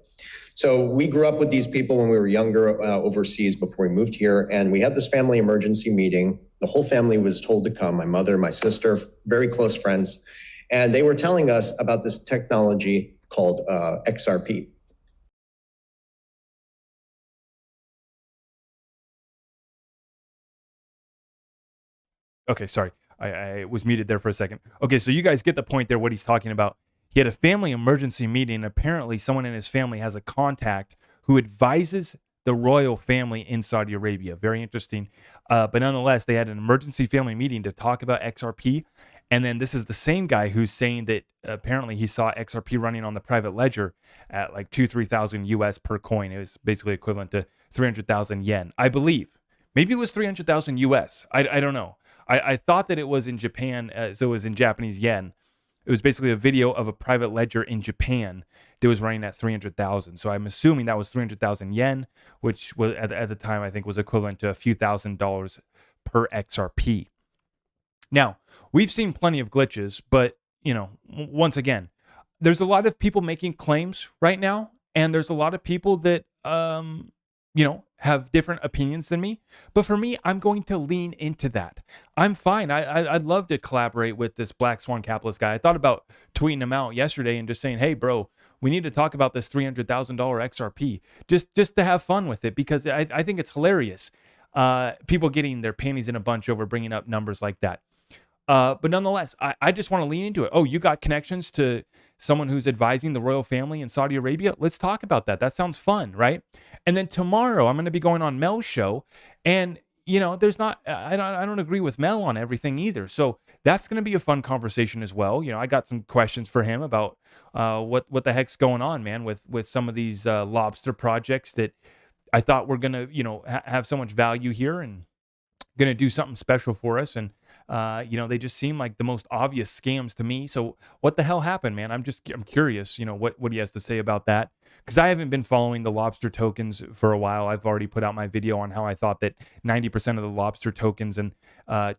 So we grew up with these people when we were younger overseas before we moved here, and we had this family emergency meeting. The whole family was told to come, my mother, my sister, very close friends, and they were telling us about this technology called XRP. Okay, sorry. I was muted there for a second. Okay, so you guys get the point there, what he's talking about. He had a family emergency meeting. Apparently, someone in his family has a contact who advises the royal family in Saudi Arabia. Very interesting. But nonetheless, they had an emergency family meeting to talk about XRP. And then this is the same guy who's saying that apparently he saw XRP running on the private ledger at like 3,000 US per coin. It was basically equivalent to 300,000 yen, I believe. Maybe it was 300,000 US. I don't know. I thought that it was in Japan, so it was in Japanese yen. It was basically a video of a private ledger in Japan that was running at 300,000. So I'm assuming that was 300,000 yen, which was at the time I think was equivalent to a few $1,000s per XRP. Now, we've seen plenty of glitches, but once again, there's a lot of people making claims right now, and there's a lot of people that have different opinions than me. But for me, I'm going to lean into that. I'm fine. I'd love to collaborate with this Black Swan Capitalist guy. I thought about tweeting him out yesterday and just saying, hey, bro, we need to talk about this $300,000 XRP just to have fun with it, because I think it's hilarious. People getting their panties in a bunch over bringing up numbers like that. But nonetheless, I just want to lean into it. Oh, you got connections to someone who's advising the royal family in Saudi Arabia? Let's talk about that. That sounds fun, right? And then tomorrow I'm going to be going on Mel's show, and there's not. I don't agree with Mel on everything either. So that's going to be a fun conversation as well. I got some questions for him about what the heck's going on, man, with some of these lobster projects that I thought were going to have so much value here and going to do something special for us. And they just seem like the most obvious scams to me. So what the hell happened, man? I'm curious, what he has to say about that. because I haven't been following the lobster tokens for a while. I've already put out my video on how I thought that 90% of the lobster tokens and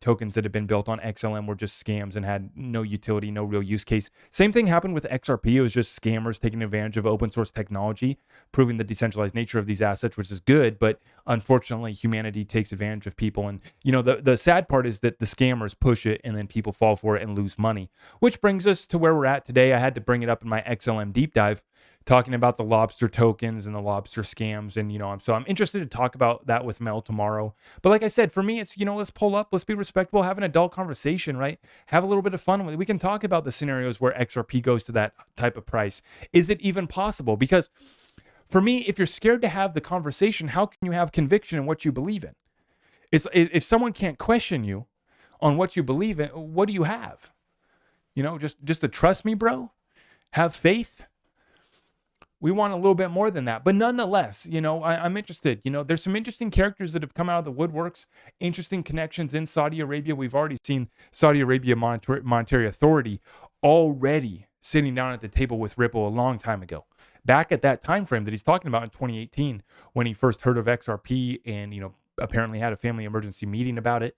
tokens that have been built on XLM were just scams and had no utility, no real use case. Same thing happened with XRP. It was just scammers taking advantage of open source technology, proving the decentralized nature of these assets, which is good. But unfortunately, humanity takes advantage of people. And, the sad part is that the scammers push it and then people fall for it and lose money, which brings us to where we're at today. I had to bring it up in my XLM deep dive, talking about the lobster tokens and the lobster scams. And, so I'm interested to talk about that with Mel tomorrow. But like I said, for me, it's, let's pull up, let's be respectful, have an adult conversation, right? Have a little bit of fun with it. We can talk about the scenarios where XRP goes to that type of price. Is it even possible? Because for me, if you're scared to have the conversation, how can you have conviction in what you believe in? If someone can't question you on what you believe in, what do you have? Just to trust me, bro? Have faith? We want a little bit more than that. But nonetheless, I'm interested. There's some interesting characters that have come out of the woodworks, interesting connections in Saudi Arabia. We've already seen Saudi Arabia Monetary Authority already sitting down at the table with Ripple a long time ago. Back at that time frame that he's talking about in 2018, when he first heard of XRP and, apparently had a family emergency meeting about it.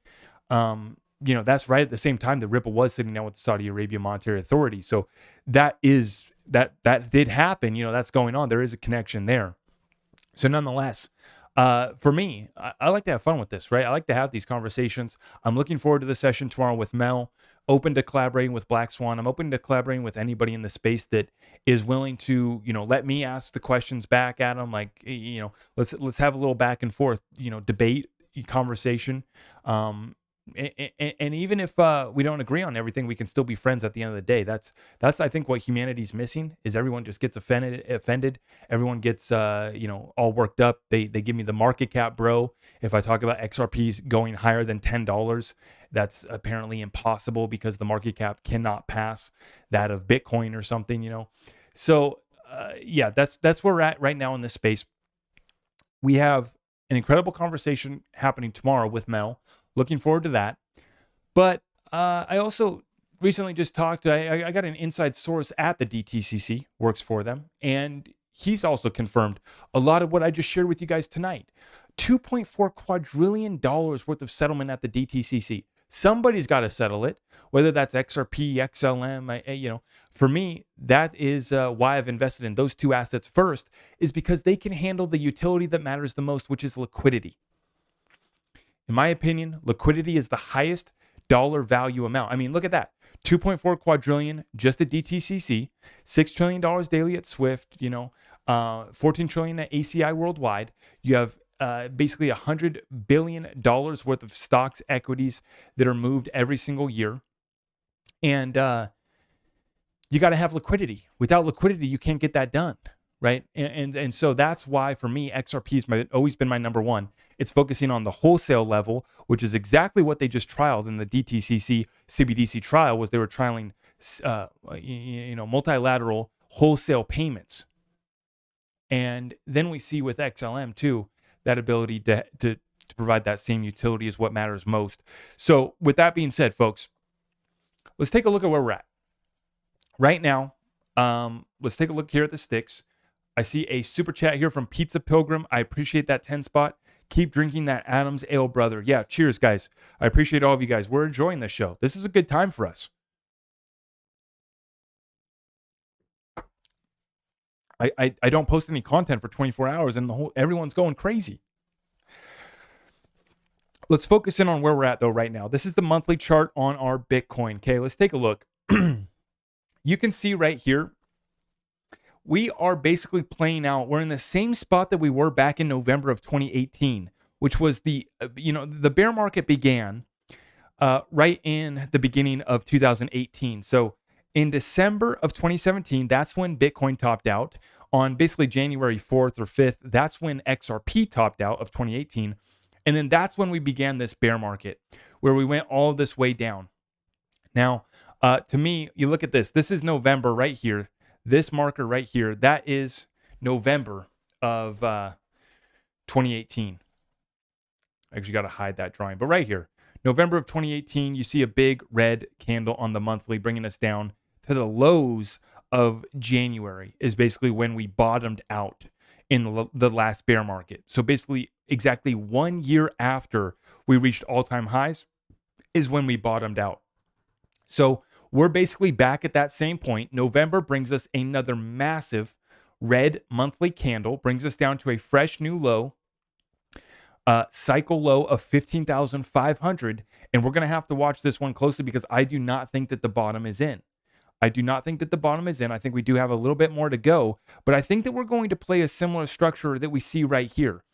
That's right at the same time that Ripple was sitting down with the Saudi Arabia Monetary Authority. So that did happen. That's going on. There is a connection there. So nonetheless, for me, I like to have fun with this, right? I like to have these conversations. I'm looking forward to the session tomorrow with Mel. Open to collaborating with Black Swan. I'm open to collaborating with anybody in the space that is willing to, let me ask the questions back at them. Like, let's have a little back and forth, debate, conversation. And even if we don't agree on everything, we can still be friends at the end of the day. That's I think what humanity's missing is everyone just gets offended. Everyone gets all worked up. They give me the market cap, bro. If I talk about XRPs going higher than $10, that's apparently impossible because the market cap cannot pass that of Bitcoin or something. So that's where we're at right now in this space. We have an incredible conversation happening tomorrow with Mel. Looking forward to that. But I also recently just talked, I got an inside source at the DTCC, works for them, and he's also confirmed a lot of what I just shared with you guys tonight. $2.4 quadrillion worth of settlement at the DTCC. Somebody's got to settle it, whether that's XRP, XLM. For me, that is why I've invested in those two assets first, is because they can handle the utility that matters the most, which is liquidity. In my opinion, liquidity is the highest dollar value amount. I mean, look at that. 2.4 quadrillion just at DTCC, $6 trillion daily at Swift, 14 trillion at ACI worldwide. You have basically $100 billion worth of stocks, equities that are moved every single year. And you got to have liquidity. Without liquidity, you can't get that done. Right. And so that's why, for me, XRP has always been my number one. It's focusing on the wholesale level, which is exactly what they just trialed in the DTCC CBDC trial. Was they were trialing, multilateral wholesale payments. And then we see with XLM too, that ability to provide that same utility is what matters most. So with that being said, folks, let's take a look at where we're at right now. Let's take a look here at the sticks. I see a super chat here from Pizza Pilgrim. I appreciate that 10 spot. Keep drinking that Adams Ale, brother. Yeah, cheers, guys. I appreciate all of you guys. We're enjoying this show. This is a good time for us. I don't post any content for 24 hours and everyone's going crazy. Let's focus in on where we're at, though, right now. This is the monthly chart on our Bitcoin. Okay, let's take a look. You can see right here, we are basically playing out. We're in the same spot that we were back in November of 2018, which was the bear market began right in the beginning of 2018. So in December of 2017, that's when Bitcoin topped out. On basically January 4th or 5th, that's when XRP topped out of 2018. And then that's when we began this bear market where we went all this way down. Now, to me, you look at this. This is November right here. This marker right here, that is November of 2018. Actually, got to hide that drawing. But right here, November of 2018, you see a big red candle on the monthly, bringing us down to the lows of January is basically when we bottomed out in the last bear market. So basically exactly 1 year after we reached all-time highs is when we bottomed out. So we're basically back at that same point. November brings us another massive red monthly candle, brings us down to a fresh new low, cycle low of 15,500. And we're going to have to watch this one closely because I do not think that the bottom is in. I do not think that the bottom is in. I think we do have a little bit more to go, but I think that we're going to play a similar structure that we see right here.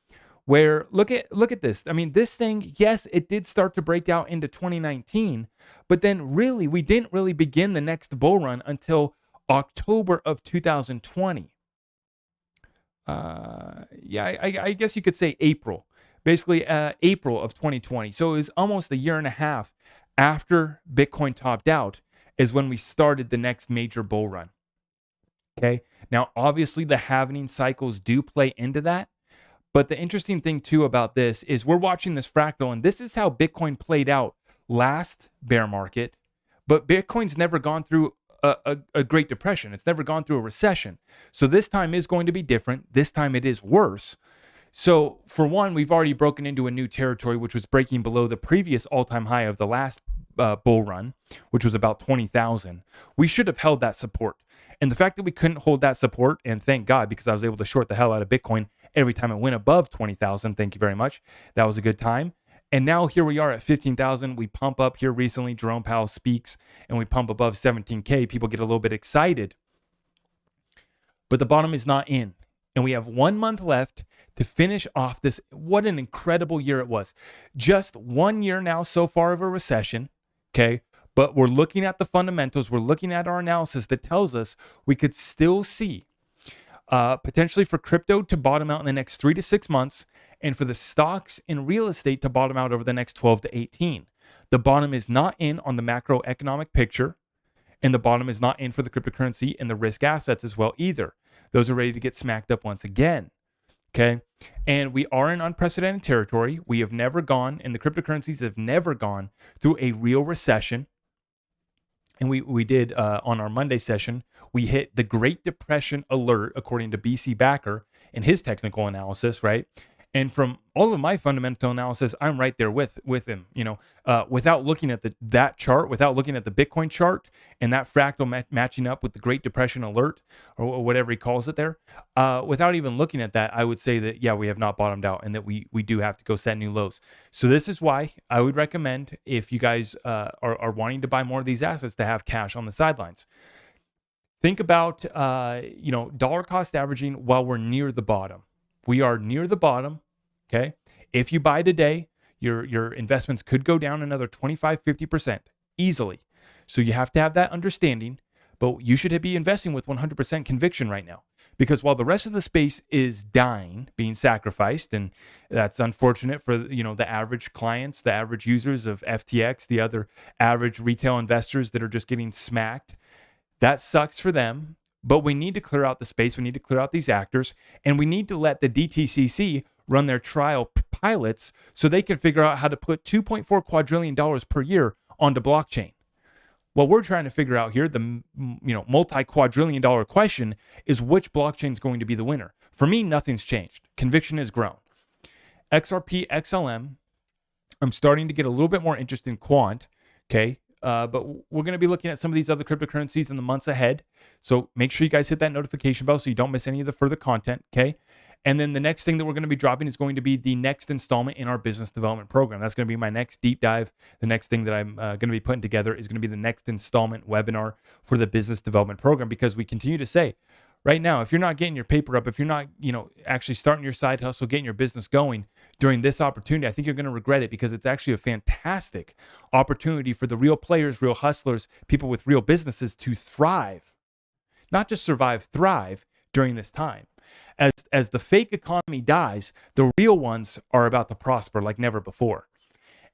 Where look at this. I mean, this thing, yes, it did start to break out into 2019, but then really we didn't really begin the next bull run until October of 2020. I guess you could say April, basically April of 2020. So it was almost a year and a half after Bitcoin topped out is when we started the next major bull run. Okay. Now, obviously the halvening cycles do play into that. But the interesting thing too about this is we're watching this fractal, and this is how Bitcoin played out last bear market. But Bitcoin's never gone through a Great Depression. It's never gone through a recession. So this time is going to be different. This time it is worse. So for one, we've already broken into a new territory, which was breaking below the previous all-time high of the last bull run, which was about 20,000. We should have held that support. And the fact that we couldn't hold that support, and thank God, because I was able to short the hell out of Bitcoin every time it went above 20,000. Thank you very much. That was a good time. And now here we are at 15,000. We pump up here recently. Jerome Powell speaks and we pump above 17K. People get a little bit excited. But the bottom is not in. And we have 1 month left to finish off this. What an incredible year it was. Just 1 year now so far of a recession. Okay. But we're looking at the fundamentals. We're looking at our analysis that tells us we could still see potentially for crypto to bottom out in the next 3 to 6 months, and for the stocks and real estate to bottom out over the next 12 to 18. The bottom is not in on the macroeconomic picture, and the bottom is not in for the cryptocurrency and the risk assets as well either. Those are ready to get smacked up once again. Okay. And we are in unprecedented territory. We have never gone, and the cryptocurrencies have never gone through a real recession. And we did on our Monday session, we hit the Great Depression alert, according to BC Backer in his technical analysis, right? And from all of my fundamental analysis, I'm right there with him, without looking at that chart, without looking at the Bitcoin chart and that fractal matching up with the Great Depression alert or whatever he calls it there. Without even looking at that, I would say that, yeah, we have not bottomed out and that we do have to go set new lows. So this is why I would recommend, if you guys are wanting to buy more of these assets, to have cash on the sidelines. Think about, dollar cost averaging while we're near the bottom. We are near the bottom, okay? If you buy today, your investments could go down another 25, 50% easily. So you have to have that understanding, but you should be investing with 100% conviction right now. Because while the rest of the space is dying, being sacrificed, and that's unfortunate for the average clients, the average users of FTX, the other average retail investors that are just getting smacked, that sucks for them. But we need to clear out the space. We need to clear out these actors, and we need to let the DTCC run their trial pilots so they can figure out how to put $2.4 quadrillion per year onto blockchain. What we're trying to figure out here, the multi-quadrillion dollar question, is which blockchain is going to be the winner. For me, nothing's changed. Conviction has grown. XRP, XLM, I'm starting to get a little bit more interest in quant, okay? But we're going to be looking at some of these other cryptocurrencies in the months ahead. So make sure you guys hit that notification bell so you don't miss any of the further content, okay? And then the next thing that we're going to be dropping is going to be the next installment in our business development program. That's going to be my next deep dive. The next thing that I'm going to be putting together is going to be the next installment webinar for the business development program, because we continue to say, right now, if you're not getting your paper up, if you're not, actually starting your side hustle, getting your business going during this opportunity, I think you're going to regret it, because it's actually a fantastic opportunity for the real players, real hustlers, people with real businesses to thrive, not just survive, thrive during this time. As the fake economy dies, the real ones are about to prosper like never before.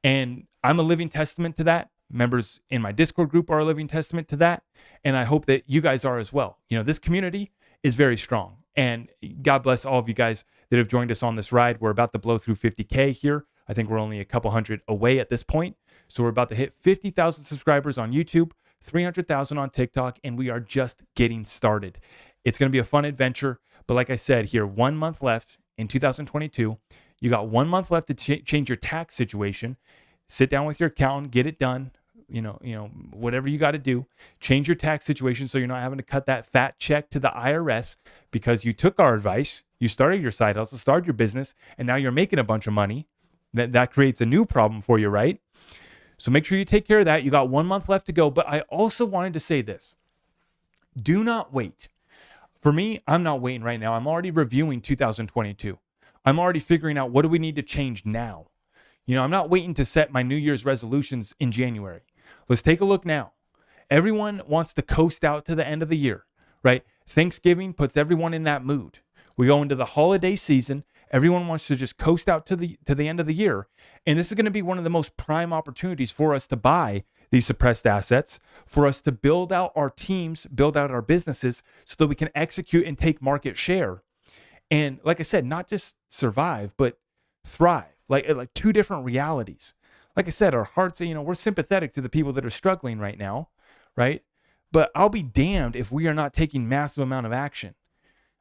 And I'm a living testament to that. Members in my Discord group are a living testament to that. And I hope that you guys are as well. This community is very strong. And God bless all of you guys that have joined us on this ride. We're about to blow through 50K here. I think we're only a couple hundred away at this point. So we're about to hit 50,000 subscribers on YouTube, 300,000 on TikTok, and we are just getting started. It's going to be a fun adventure. But like I said here, 1 month left in 2022. You got 1 month left to change your tax situation. Sit down with your accountant, get it done. Whatever you got to do, change your tax situation so you're not having to cut that fat check to the IRS because you took our advice, you started your side hustle, started your business, and now you're making a bunch of money. That creates a new problem for you, right? So make sure you take care of that. You got 1 month left to go. But I also wanted to say this. Do not wait. For me, I'm not waiting right now. I'm already reviewing 2022. I'm already figuring out what do we need to change now. I'm not waiting to set my New Year's resolutions in January. Let's take a look now. Everyone wants to coast out to the end of the year, right? Thanksgiving puts everyone in that mood. We go into the holiday season. Everyone wants to just coast out to the end of the year. And this is going to be one of the most prime opportunities for us to buy these suppressed assets, for us to build out our teams, build out our businesses so that we can execute and take market share. And like I said, not just survive, but thrive, like two different realities. Like I said, our hearts, we're sympathetic to the people that are struggling right now, right? But I'll be damned if we are not taking massive amount of action.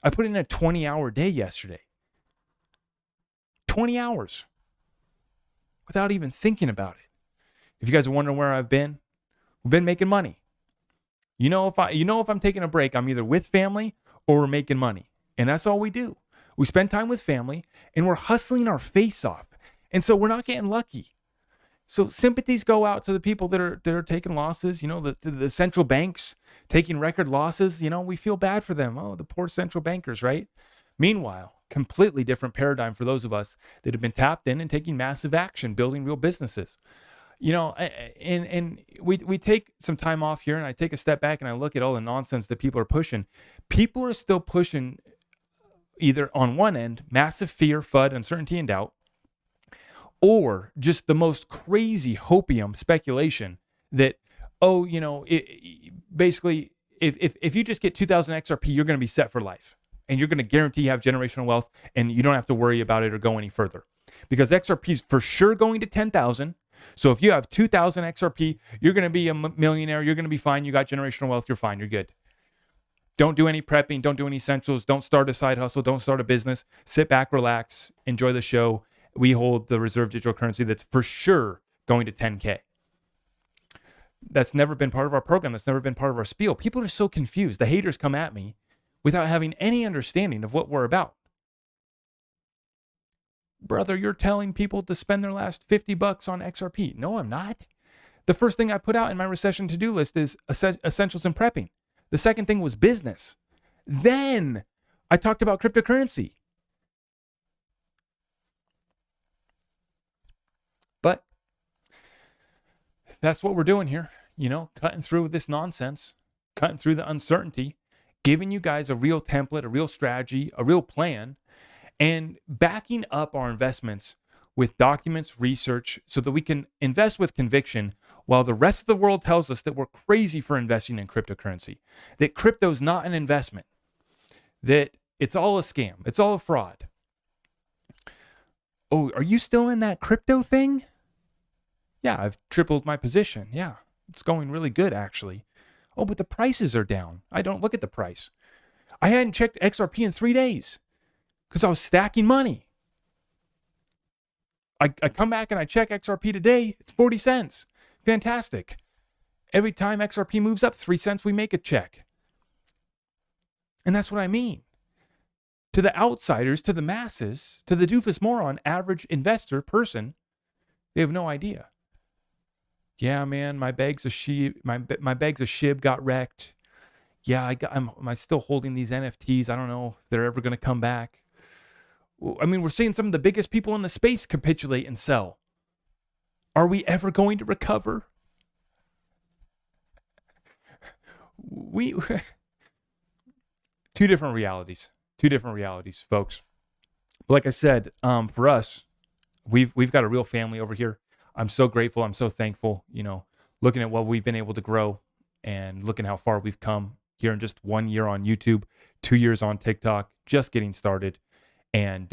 I put in a 20-hour day yesterday. 20 hours without even thinking about it. If you guys are wondering where I've been, we've been making money. If I'm taking a break, I'm either with family or we're making money. And that's all we do. We spend time with family and we're hustling our face off. And so we're not getting lucky. So sympathies go out to the people that are taking losses, the central banks taking record losses. We feel bad for them. Oh, the poor central bankers, right? Meanwhile, completely different paradigm for those of us that have been tapped in and taking massive action, building real businesses. And we take some time off here and I take a step back and I look at all the nonsense that people are pushing. People are still pushing either on one end, massive fear, FUD, uncertainty, and doubt, or just the most crazy hopium speculation that, basically, if you just get 2,000 XRP, you're going to be set for life. And you're going to guarantee you have generational wealth and you don't have to worry about it or go any further. Because XRP is for sure going to 10,000. So if you have 2,000 XRP, you're going to be a millionaire. You're going to be fine. You got generational wealth. You're fine. You're good. Don't do any prepping. Don't do any essentials. Don't start a side hustle. Don't start a business. Sit back, relax, enjoy the show. We hold the reserve digital currency that's for sure going to 10K. That's never been part of our program. That's never been part of our spiel. People are so confused. The haters come at me without having any understanding of what we're about. Brother, you're telling people to spend their last $50 on XRP. No, I'm not. The first thing I put out in my recession to-do list is essentials and prepping. The second thing was business. Then I talked about cryptocurrency. But that's what we're doing here, cutting through this nonsense, cutting through the uncertainty, giving you guys a real template, a real strategy, a real plan, and backing up our investments with documents, research, so that we can invest with conviction while the rest of the world tells us that we're crazy for investing in cryptocurrency, that crypto's not an investment, that it's all a scam, it's all a fraud. Oh, are you still in that crypto thing? Yeah, I've tripled my position. Yeah, it's going really good, actually. Oh, but the prices are down. I don't look at the price. I hadn't checked XRP in 3 days because I was stacking money. I come back and I check XRP today. It's 40 cents. Fantastic. Every time XRP moves up 3 cents, we make a check. And that's what I mean. To the outsiders, to the masses, to the doofus moron, average investor person, they have no idea. Yeah, man, my bags of SHIB got wrecked. Yeah, am I still holding these NFTs? I don't know if they're ever going to come back. I mean, we're seeing some of the biggest people in the space capitulate and sell. Are we ever going to recover? Two different realities, folks. But like I said, for us, we've got a real family over here. I'm so grateful. I'm so thankful, looking at what we've been able to grow and looking how far we've come here in just 1 year on YouTube, 2 years on TikTok, just getting started. And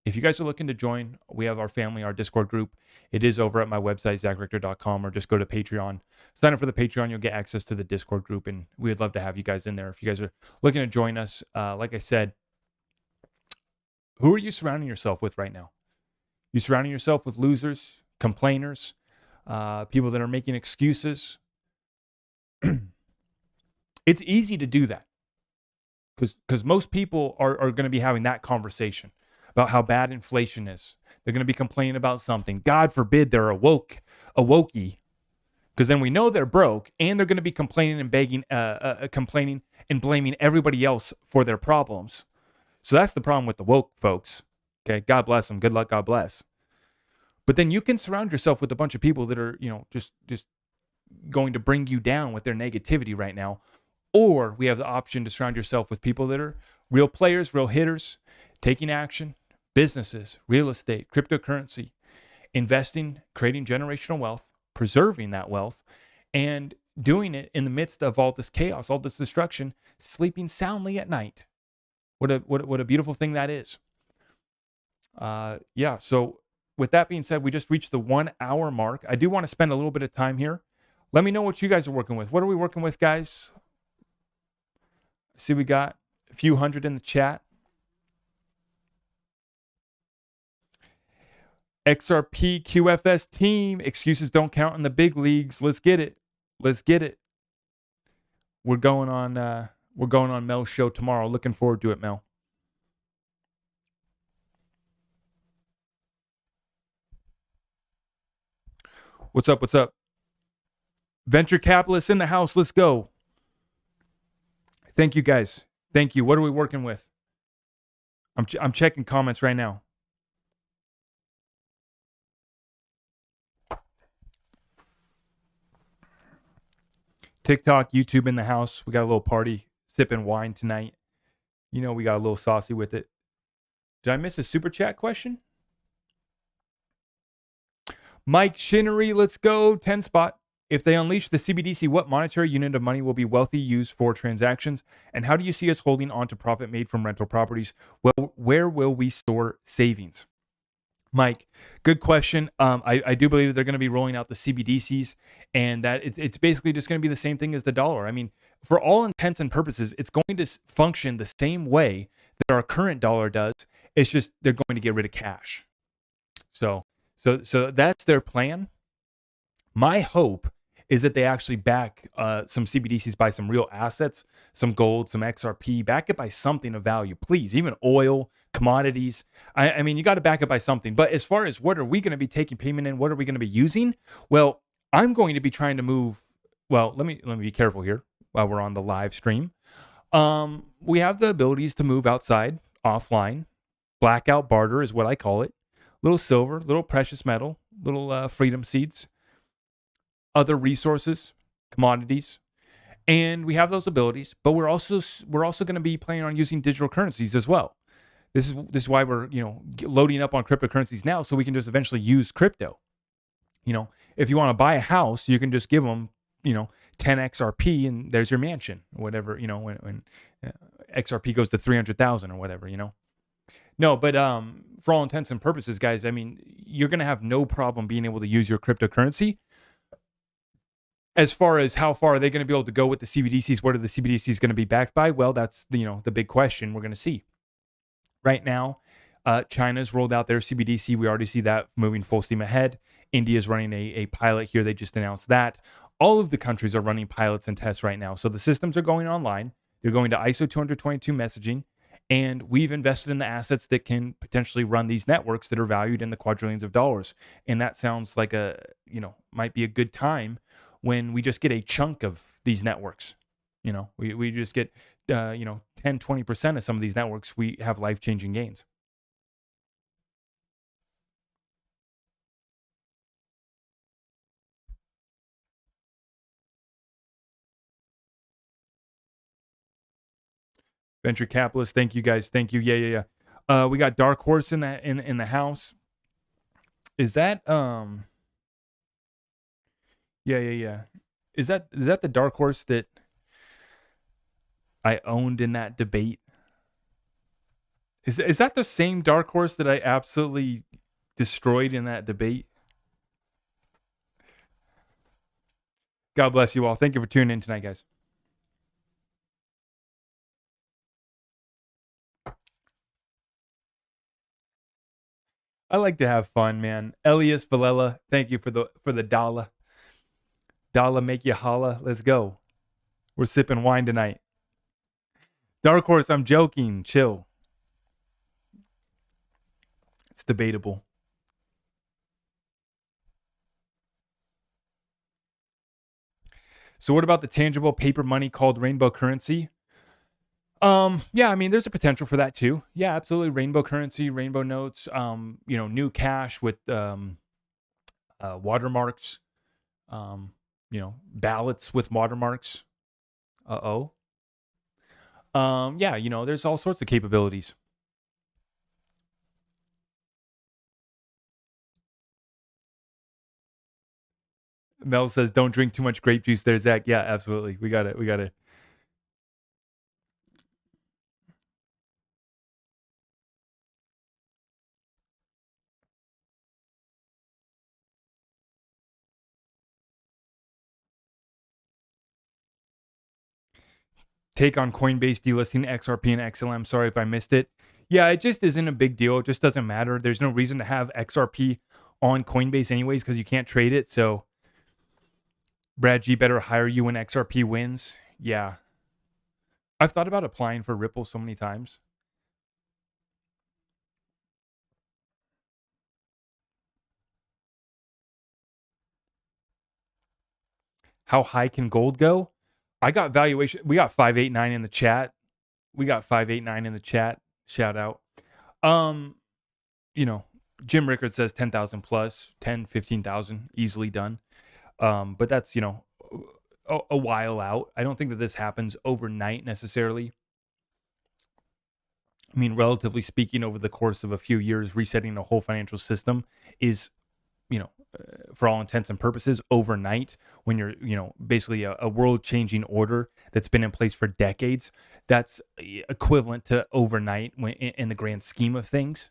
If you guys are looking to join, we have our family, our Discord group. It is over at my website, zachrichter.com, or just go to Patreon. Sign up for the Patreon. You'll get access to the Discord group, and we would love to have you guys in there. If you guys are looking to join us, like I said, who are you surrounding yourself with right now? You surrounding yourself with losers, complainers, people that are making excuses. It's easy to do that because most people are going to be having that conversation about how bad inflation is. They're going to be complaining about something. God forbid they're wokey, because then we know they're broke, and they're going to be complaining and begging, complaining and blaming everybody else for their problems. So that's the problem with the woke folks. Okay, God bless them. Good luck, God bless. But then you can surround yourself with a bunch of people that are, just going to bring you down with their negativity right now. Or we have the option to surround yourself with people that are real players, real hitters, taking action, businesses, real estate, cryptocurrency, investing, creating generational wealth, preserving that wealth, and doing it in the midst of all this chaos, all this destruction, sleeping soundly at night. What a beautiful thing that is. So with that being said, we just reached the 1 hour mark. I do want to spend a little bit of time here. Let me know what you guys are working with. What are we working with, guys? See, we got a few hundred in the chat. XRP QFS team. Excuses don't count in the big leagues. Let's get it. Let's get it. We're going on Mel's show tomorrow. Looking forward to it, Mel. What's up? What's up? Venture capitalists in the house. Let's go. Thank you, guys. Thank you. What are we working with? I'm checking comments right now. TikTok, YouTube in the house. We got a little party, sipping wine tonight. We got a little saucy with it. Did I miss a super chat question? Mike Shinnery, let's go. 10 spot. If they unleash the CBDC, what monetary unit of money will be wealthy used for transactions? And how do you see us holding on to profit made from rental properties? Well, where will we store savings? Mike, good question. I do believe that they're going to be rolling out the CBDCs, and that it's basically just going to be the same thing as the dollar. I mean, for all intents and purposes, it's going to function the same way that our current dollar does. It's just they're going to get rid of cash. So that's their plan. My hope is that they actually back some CBDCs by some real assets, some gold, some XRP, back it by something of value, please. Even oil, commodities. I mean, you got to back it by something. But as far as what are we going to be taking payment in, what are we going to be using? Well, I'm going to be trying to move. Well, let me be careful here while we're on the live stream. We have the abilities to move outside, offline. Blackout barter is what I call it. Little silver, little precious metal, little freedom seeds, other resources, commodities, and we have those abilities. But we're also going to be planning on using digital currencies as well. This is why we're loading up on cryptocurrencies now, so we can just eventually use crypto. If you want to buy a house, you can just give them 10 XRP and there's your mansion, whatever. When XRP goes to 300,000 or whatever. No, but for all intents and purposes, guys, I mean, you're going to have no problem being able to use your cryptocurrency. As far as how far are they going to be able to go with the CBDCs, what are the CBDCs going to be backed by? Well, that's the big question we're going to see. Right now, China's rolled out their CBDC. We already see that moving full steam ahead. India's running a pilot here. They just announced that. All of the countries are running pilots and tests right now. So the systems are going online. They're going to ISO 222 messaging. And we've invested in the assets that can potentially run these networks that are valued in the quadrillions of dollars. And that sounds like might be a good time when we just get a chunk of these networks. We just get 10-20% of some of these networks. We have life-changing gains. Venture capitalists, thank you guys. Thank you. Yeah. We got Dark Horse in the house. Is that Yeah. Is that the Dark Horse that I owned in that debate? Is that the same dark horse that I absolutely destroyed in that debate? God bless you all. Thank you for tuning in tonight, guys. I like to have fun, man. Elias Valela, thank you for the dollar. Dollar make you holla. Let's go. We're sipping wine tonight. Dark horse, I'm joking. Chill. It's debatable. So what about the tangible paper money called rainbow currency? Yeah, I mean, there's a potential for that too. Yeah, absolutely. Rainbow currency, rainbow notes, new cash with watermarks, ballots with watermarks. Yeah, there's all sorts of capabilities. Mel says, "Don't drink too much grape juice." There's Zach. Yeah, absolutely. We got it. We got it. Take on Coinbase delisting XRP and XLM. Sorry if I missed it. Yeah, it just isn't a big deal. It just doesn't matter. There's no reason to have XRP on Coinbase anyways because you can't trade it. So Brad G better hire you when XRP wins. Yeah. I've thought about applying for Ripple so many times. How high can gold go? I got valuation. We got 589 in the chat. Shout out. Jim Rickard says 10,000 plus, 10, 15,000, easily done. But that's, a while out. I don't think that this happens overnight necessarily. I mean, relatively speaking, over the course of a few years, resetting the whole financial system is, for all intents and purposes, overnight. When you're, basically a world-changing order that's been in place for decades, that's equivalent to overnight when, in the grand scheme of things.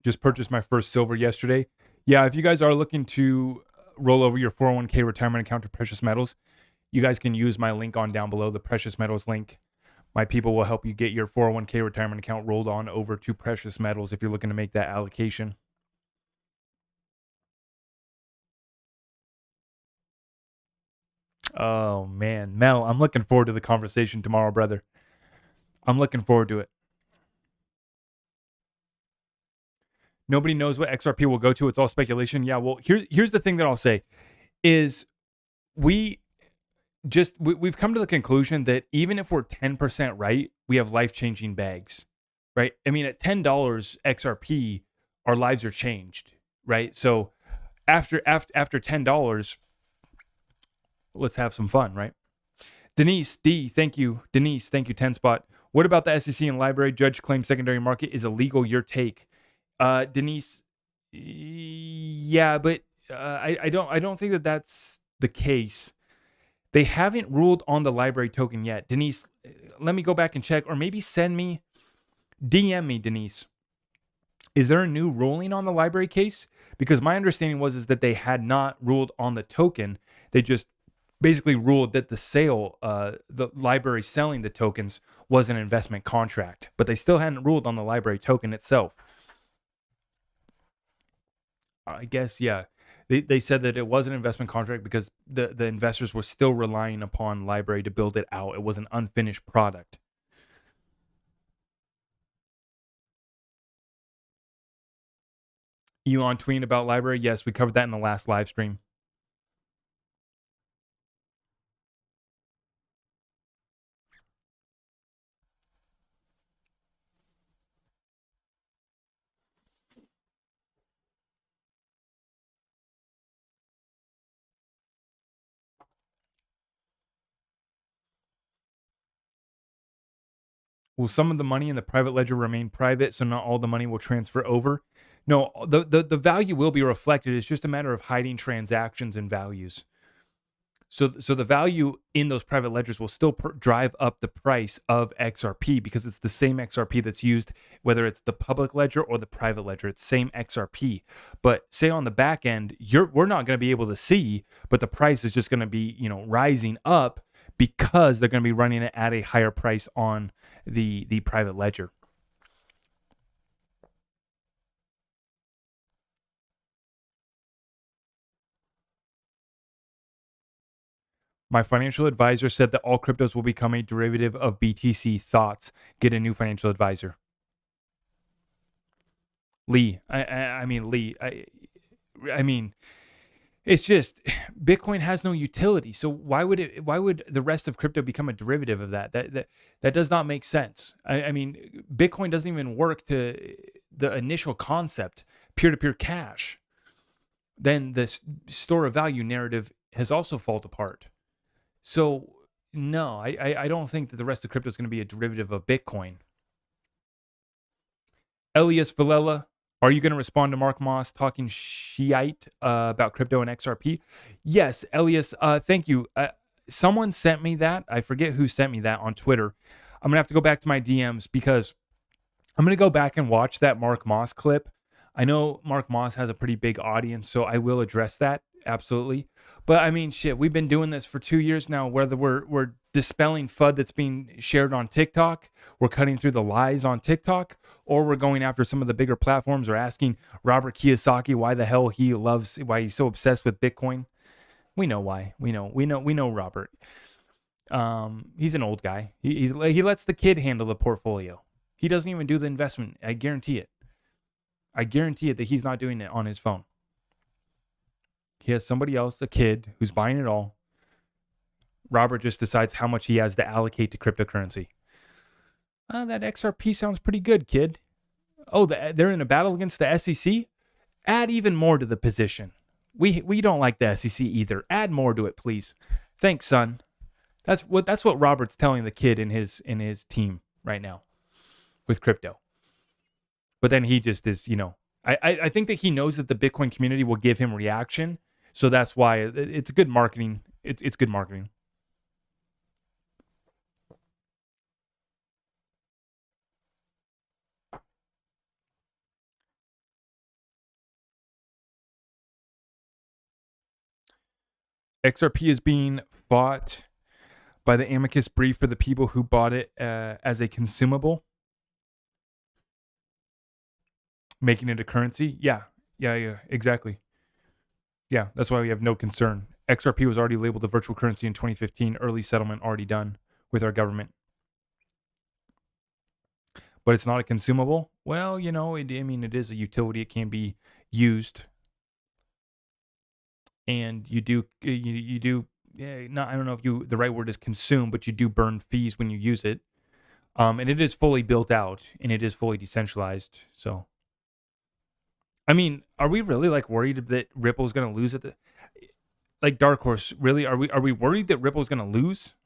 Just purchased my first silver yesterday. Yeah, if you guys are looking to roll over your 401k retirement account to precious metals, you guys can use my link on down below, the precious metals link. My people will help you get your 401k retirement account rolled on over to precious metals if you're looking to make that allocation. Oh, man. Mel, I'm looking forward to the conversation tomorrow, brother. I'm looking forward to it. Nobody knows what XRP will go to. It's all speculation. Yeah, well, here's the thing that I'll say is we've come to the conclusion that even if we're 10% right, we have life-changing bags, right? I mean, at $10 XRP, our lives are changed, right? So after $10, let's have some fun, right? Denise D, thank you. Denise, thank you. 10 spot. What about the SEC and library? Judge claims secondary market is illegal. Your take, Denise? Yeah, but I don't think that that's the case. They haven't ruled on the library token yet. Denise, let me go back and check, or maybe DM me, Denise. Is there a new ruling on the library case? Because my understanding was that they had not ruled on the token. They just basically ruled that the sale, the library selling the tokens was an investment contract, but they still hadn't ruled on the library token itself. I guess, yeah. They said that it was an investment contract because the investors were still relying upon library to build it out. It was an unfinished product. Elon tweeting about library. Yes, we covered that in the last live stream. Will some of the money in the private ledger remain private, so not all the money will transfer over? No, the value will be reflected. It's just a matter of hiding transactions and values. So the value in those private ledgers will still drive up the price of XRP because it's the same XRP that's used, whether it's the public ledger or the private ledger. It's same XRP. But say on the back end, we're not going to be able to see, but the price is just going to be rising up because they're going to be running it at a higher price on the private ledger. My financial advisor said that all cryptos will become a derivative of BTC. Thoughts? Get a new financial advisor. Lee, I mean Lee, I mean, it's just Bitcoin has no utility. So why would the rest of crypto become a derivative of that? That does not make sense. I mean, Bitcoin doesn't even work to the initial concept, peer-to-peer cash. Then the store of value narrative has also fallen apart. So no, I don't think that the rest of crypto is going to be a derivative of Bitcoin. Elias Villela, are you going to respond to Mark Moss talking shite about crypto and XRP? Yes, Elias, thank you. Someone sent me that. I forget who sent me that on Twitter. I'm going to have to go back to my DMs because I'm going to go back and watch that Mark Moss clip. I know Mark Moss has a pretty big audience, so I will address that. Absolutely. But I mean, shit, we've been doing this for 2 years now, whether we're dispelling FUD that's being shared on TikTok, we're cutting through the lies on TikTok, or we're going after some of the bigger platforms or asking Robert Kiyosaki why the hell why he's so obsessed with Bitcoin. We know why. We know Robert. He's an old guy. He lets the kid handle the portfolio. He doesn't even do the investment. I guarantee it. I guarantee it that he's not doing it on his phone. He has somebody else, a kid, who's buying it all. Robert just decides how much he has to allocate to cryptocurrency. That XRP sounds pretty good, kid. Oh, they're in a battle against the SEC? Add even more to the position. We don't like the SEC either. Add more to it, please. Thanks, son. That's what Robert's telling the kid in his team right now with crypto. But then he just is, I think that he knows that the Bitcoin community will give him reaction. So that's why it's good marketing. It's good marketing. XRP is being bought by the amicus brief for the people who bought it as a consumable, making it a currency. Yeah, exactly. Yeah, that's why we have no concern. XRP was already labeled a virtual currency in 2015, early settlement already done with our government. But it's not a consumable. Well, it is a utility. It can be used. And I don't know if the right word is consume, but you do burn fees when you use it. And it is fully built out and it is fully decentralized. So, I mean, are we really worried that Ripple is going to lose at Dark Horse? Really, are we worried that Ripple is going to lose?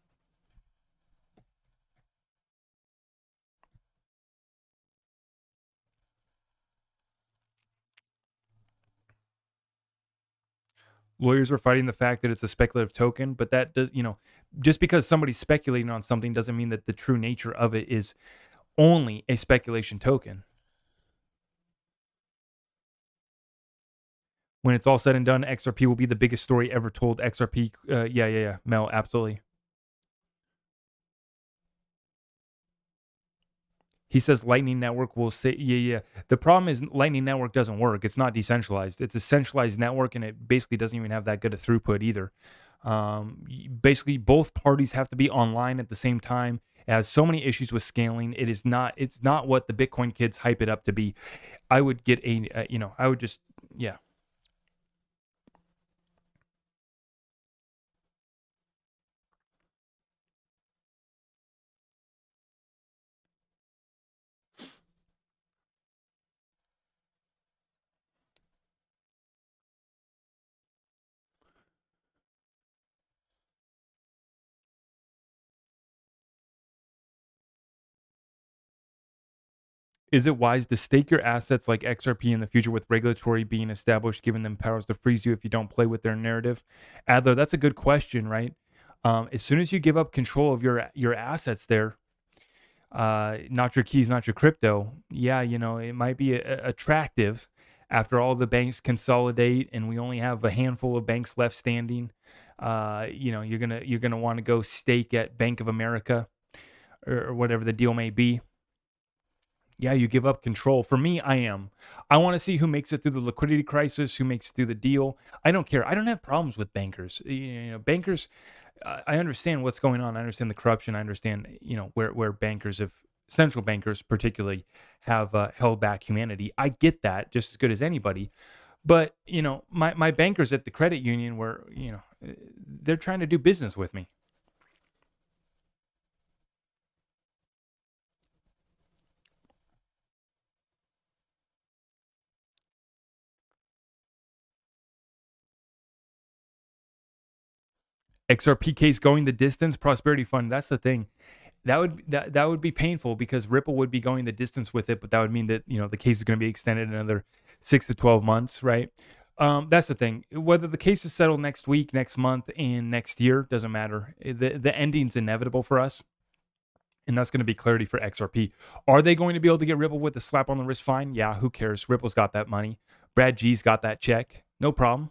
Lawyers are fighting the fact that it's a speculative token, but that does, just because somebody's speculating on something doesn't mean that the true nature of it is only a speculation token. When it's all said and done, XRP will be the biggest story ever told. XRP, yeah. Mel, absolutely. He says Lightning Network will say, yeah. The problem is Lightning Network doesn't work. It's not decentralized. It's a centralized network, and it basically doesn't even have that good a throughput either. Basically, both parties have to be online at the same time. It has so many issues with scaling. It's not what the Bitcoin kids hype it up to be. I would get yeah. Is it wise to stake your assets like XRP in the future with regulatory being established, giving them powers to freeze you if you don't play with their narrative? Adler, that's a good question, right? As soon as you give up control of your assets there, not your keys, not your crypto, yeah, it might be attractive after all the banks consolidate and we only have a handful of banks left standing. You're gonna want to go stake at Bank of America or whatever the deal may be. Yeah, you give up control. For me, I want to see who makes it through the liquidity crisis, who makes it through the deal. I don't care. I don't have problems with bankers. Bankers, I understand what's going on. I understand the corruption. I understand, where bankers, if central bankers particularly, have held back humanity. I get that just as good as anybody. But, my bankers at the credit union were, they're trying to do business with me. XRPK's going the distance, Prosperity Fund. That's the thing. That would be painful because Ripple would be going the distance with it, but that would mean that the case is going to be extended another 6 to 12 months, right? That's the thing. Whether the case is settled next week, next month, and next year doesn't matter. The ending's inevitable for us, and that's going to be clarity for XRP. Are they going to be able to get Ripple with a slap on the wrist fine? Yeah, who cares? Ripple's got that money. Brad G's got that check. No problem.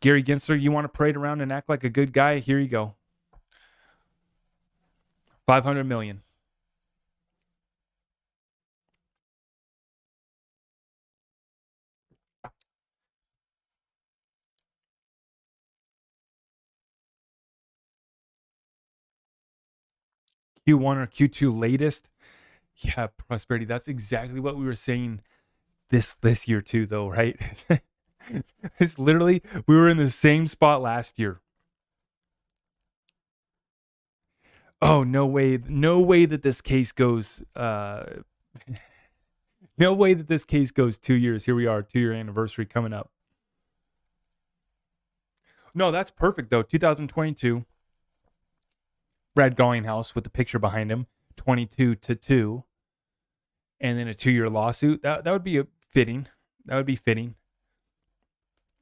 Gary Gensler, you want to parade around and act like a good guy? Here you go. 500 million. Q1 or Q2 latest. Yeah, Prosperity. That's exactly what we were saying this year too, though, right? It's literally, we were in the same spot last year. Oh, no way that this case goes no way that this case goes 2 years. Here we are, 2-year anniversary coming up. No, that's perfect though. 2022. Brad Garlinghouse with the picture behind him, 22-2, and then a 2-year lawsuit. That would be fitting. That would be fitting.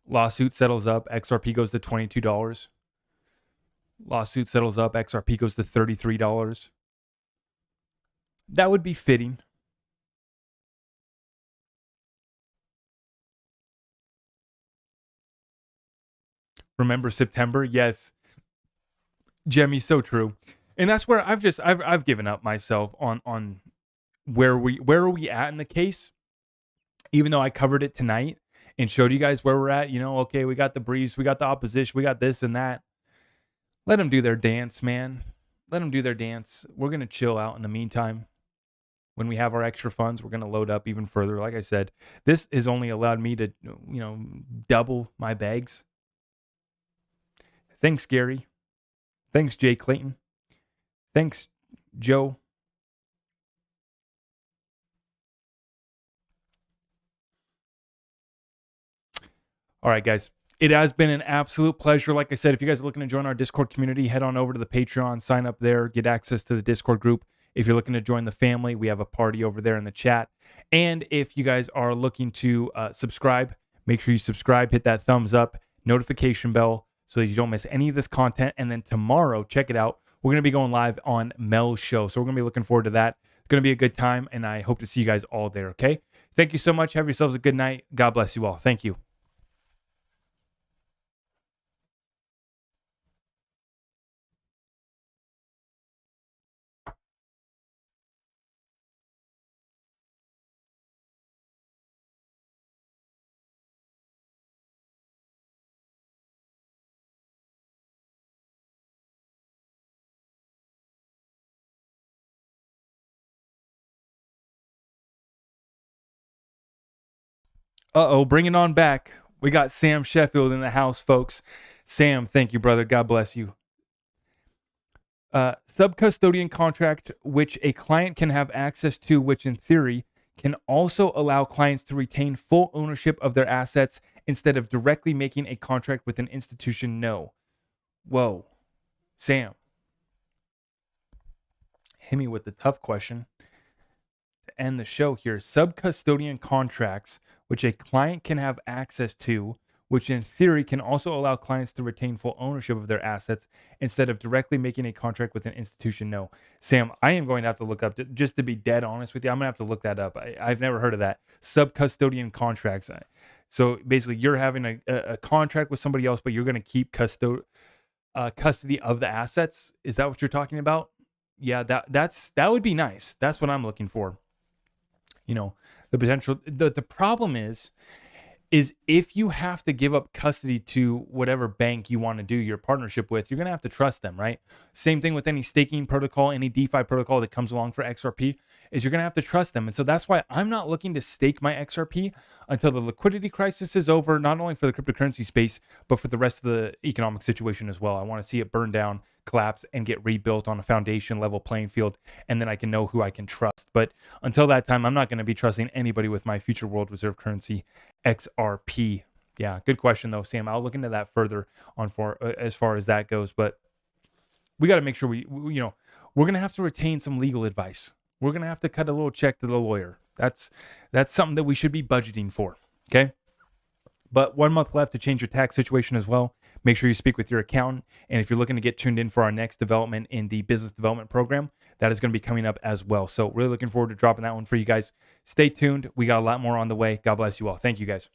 Lawsuit settles up. XRP goes to $22. Lawsuit settles up. XRP goes to $33. That would be fitting. Remember September? Yes. Jemmy, so true. And that's where I've given up myself on where are we at in the case. Even though I covered it tonight and showed you guys where we're at, okay, we got the breeze, we got the opposition, we got this and that. Let them do their dance, man. Let them do their dance. We're going to chill out in the meantime. When we have our extra funds, we're going to load up even further. Like I said, this has only allowed me to, double my bags. Thanks, Gary. Thanks, Jay Clayton. Thanks, Joe. All right, guys. It has been an absolute pleasure. Like I said, if you guys are looking to join our Discord community, head on over to the Patreon, sign up there, get access to the Discord group. If you're looking to join the family, we have a party over there in the chat. And if you guys are looking to subscribe, make sure you subscribe, hit that thumbs up, notification bell, so that you don't miss any of this content. And then tomorrow, check it out, we're going to be going live on Mel's show. So we're going to be looking forward to that. It's going to be a good time, and I hope to see you guys all there, okay? Thank you so much. Have yourselves a good night. God bless you all. Thank you. Uh-oh, bring it on back. We got Sam Sheffield in the house, folks. Sam, thank you, brother. God bless you. Subcustodian contract, which a client can have access to, which in theory can also allow clients to retain full ownership of their assets instead of directly making a contract with an institution. No. Whoa. Sam. Hit me with the tough question. to end the show here, sub-custodian contracts, which a client can have access to, which in theory can also allow clients to retain full ownership of their assets instead of directly making a contract with an institution. No, Sam, I am going to have to look up, just to be dead honest with you, I'm going to have to look that up. I've never heard of that. Sub-custodian contracts. So basically you're having a contract with somebody else, but you're going to keep custody of the assets. Is that what you're talking about? Yeah, that would be nice. That's what I'm looking for. You know, the potential, the problem is if you have to give up custody to whatever bank you want to do your partnership with, you're going to have to trust them, right? Same thing with any staking protocol, any DeFi protocol that comes along for XRP, is you're going to have to trust them. And so that's why I'm not looking to stake my XRP until the liquidity crisis is over, not only for the cryptocurrency space, but for the rest of the economic situation as well. I want to see it burn down, collapse, and get rebuilt on a foundation level playing field, and then I can know who I can trust. But until that time, I'm not going to be trusting anybody with my future world reserve currency, XRP. Yeah, good question though, Sam. I'll look into that further on as far as that goes. But we got to make sure we're going to have to retain some legal advice. We're going to have to cut a little check to the lawyer. That's something that we should be budgeting for. Okay. But 1 month left to change your tax situation as well. Make sure you speak with your accountant. And if you're looking to get tuned in for our next development in the business development program, that is going to be coming up as well. So really looking forward to dropping that one for you guys. Stay tuned. We got a lot more on the way. God bless you all. Thank you guys.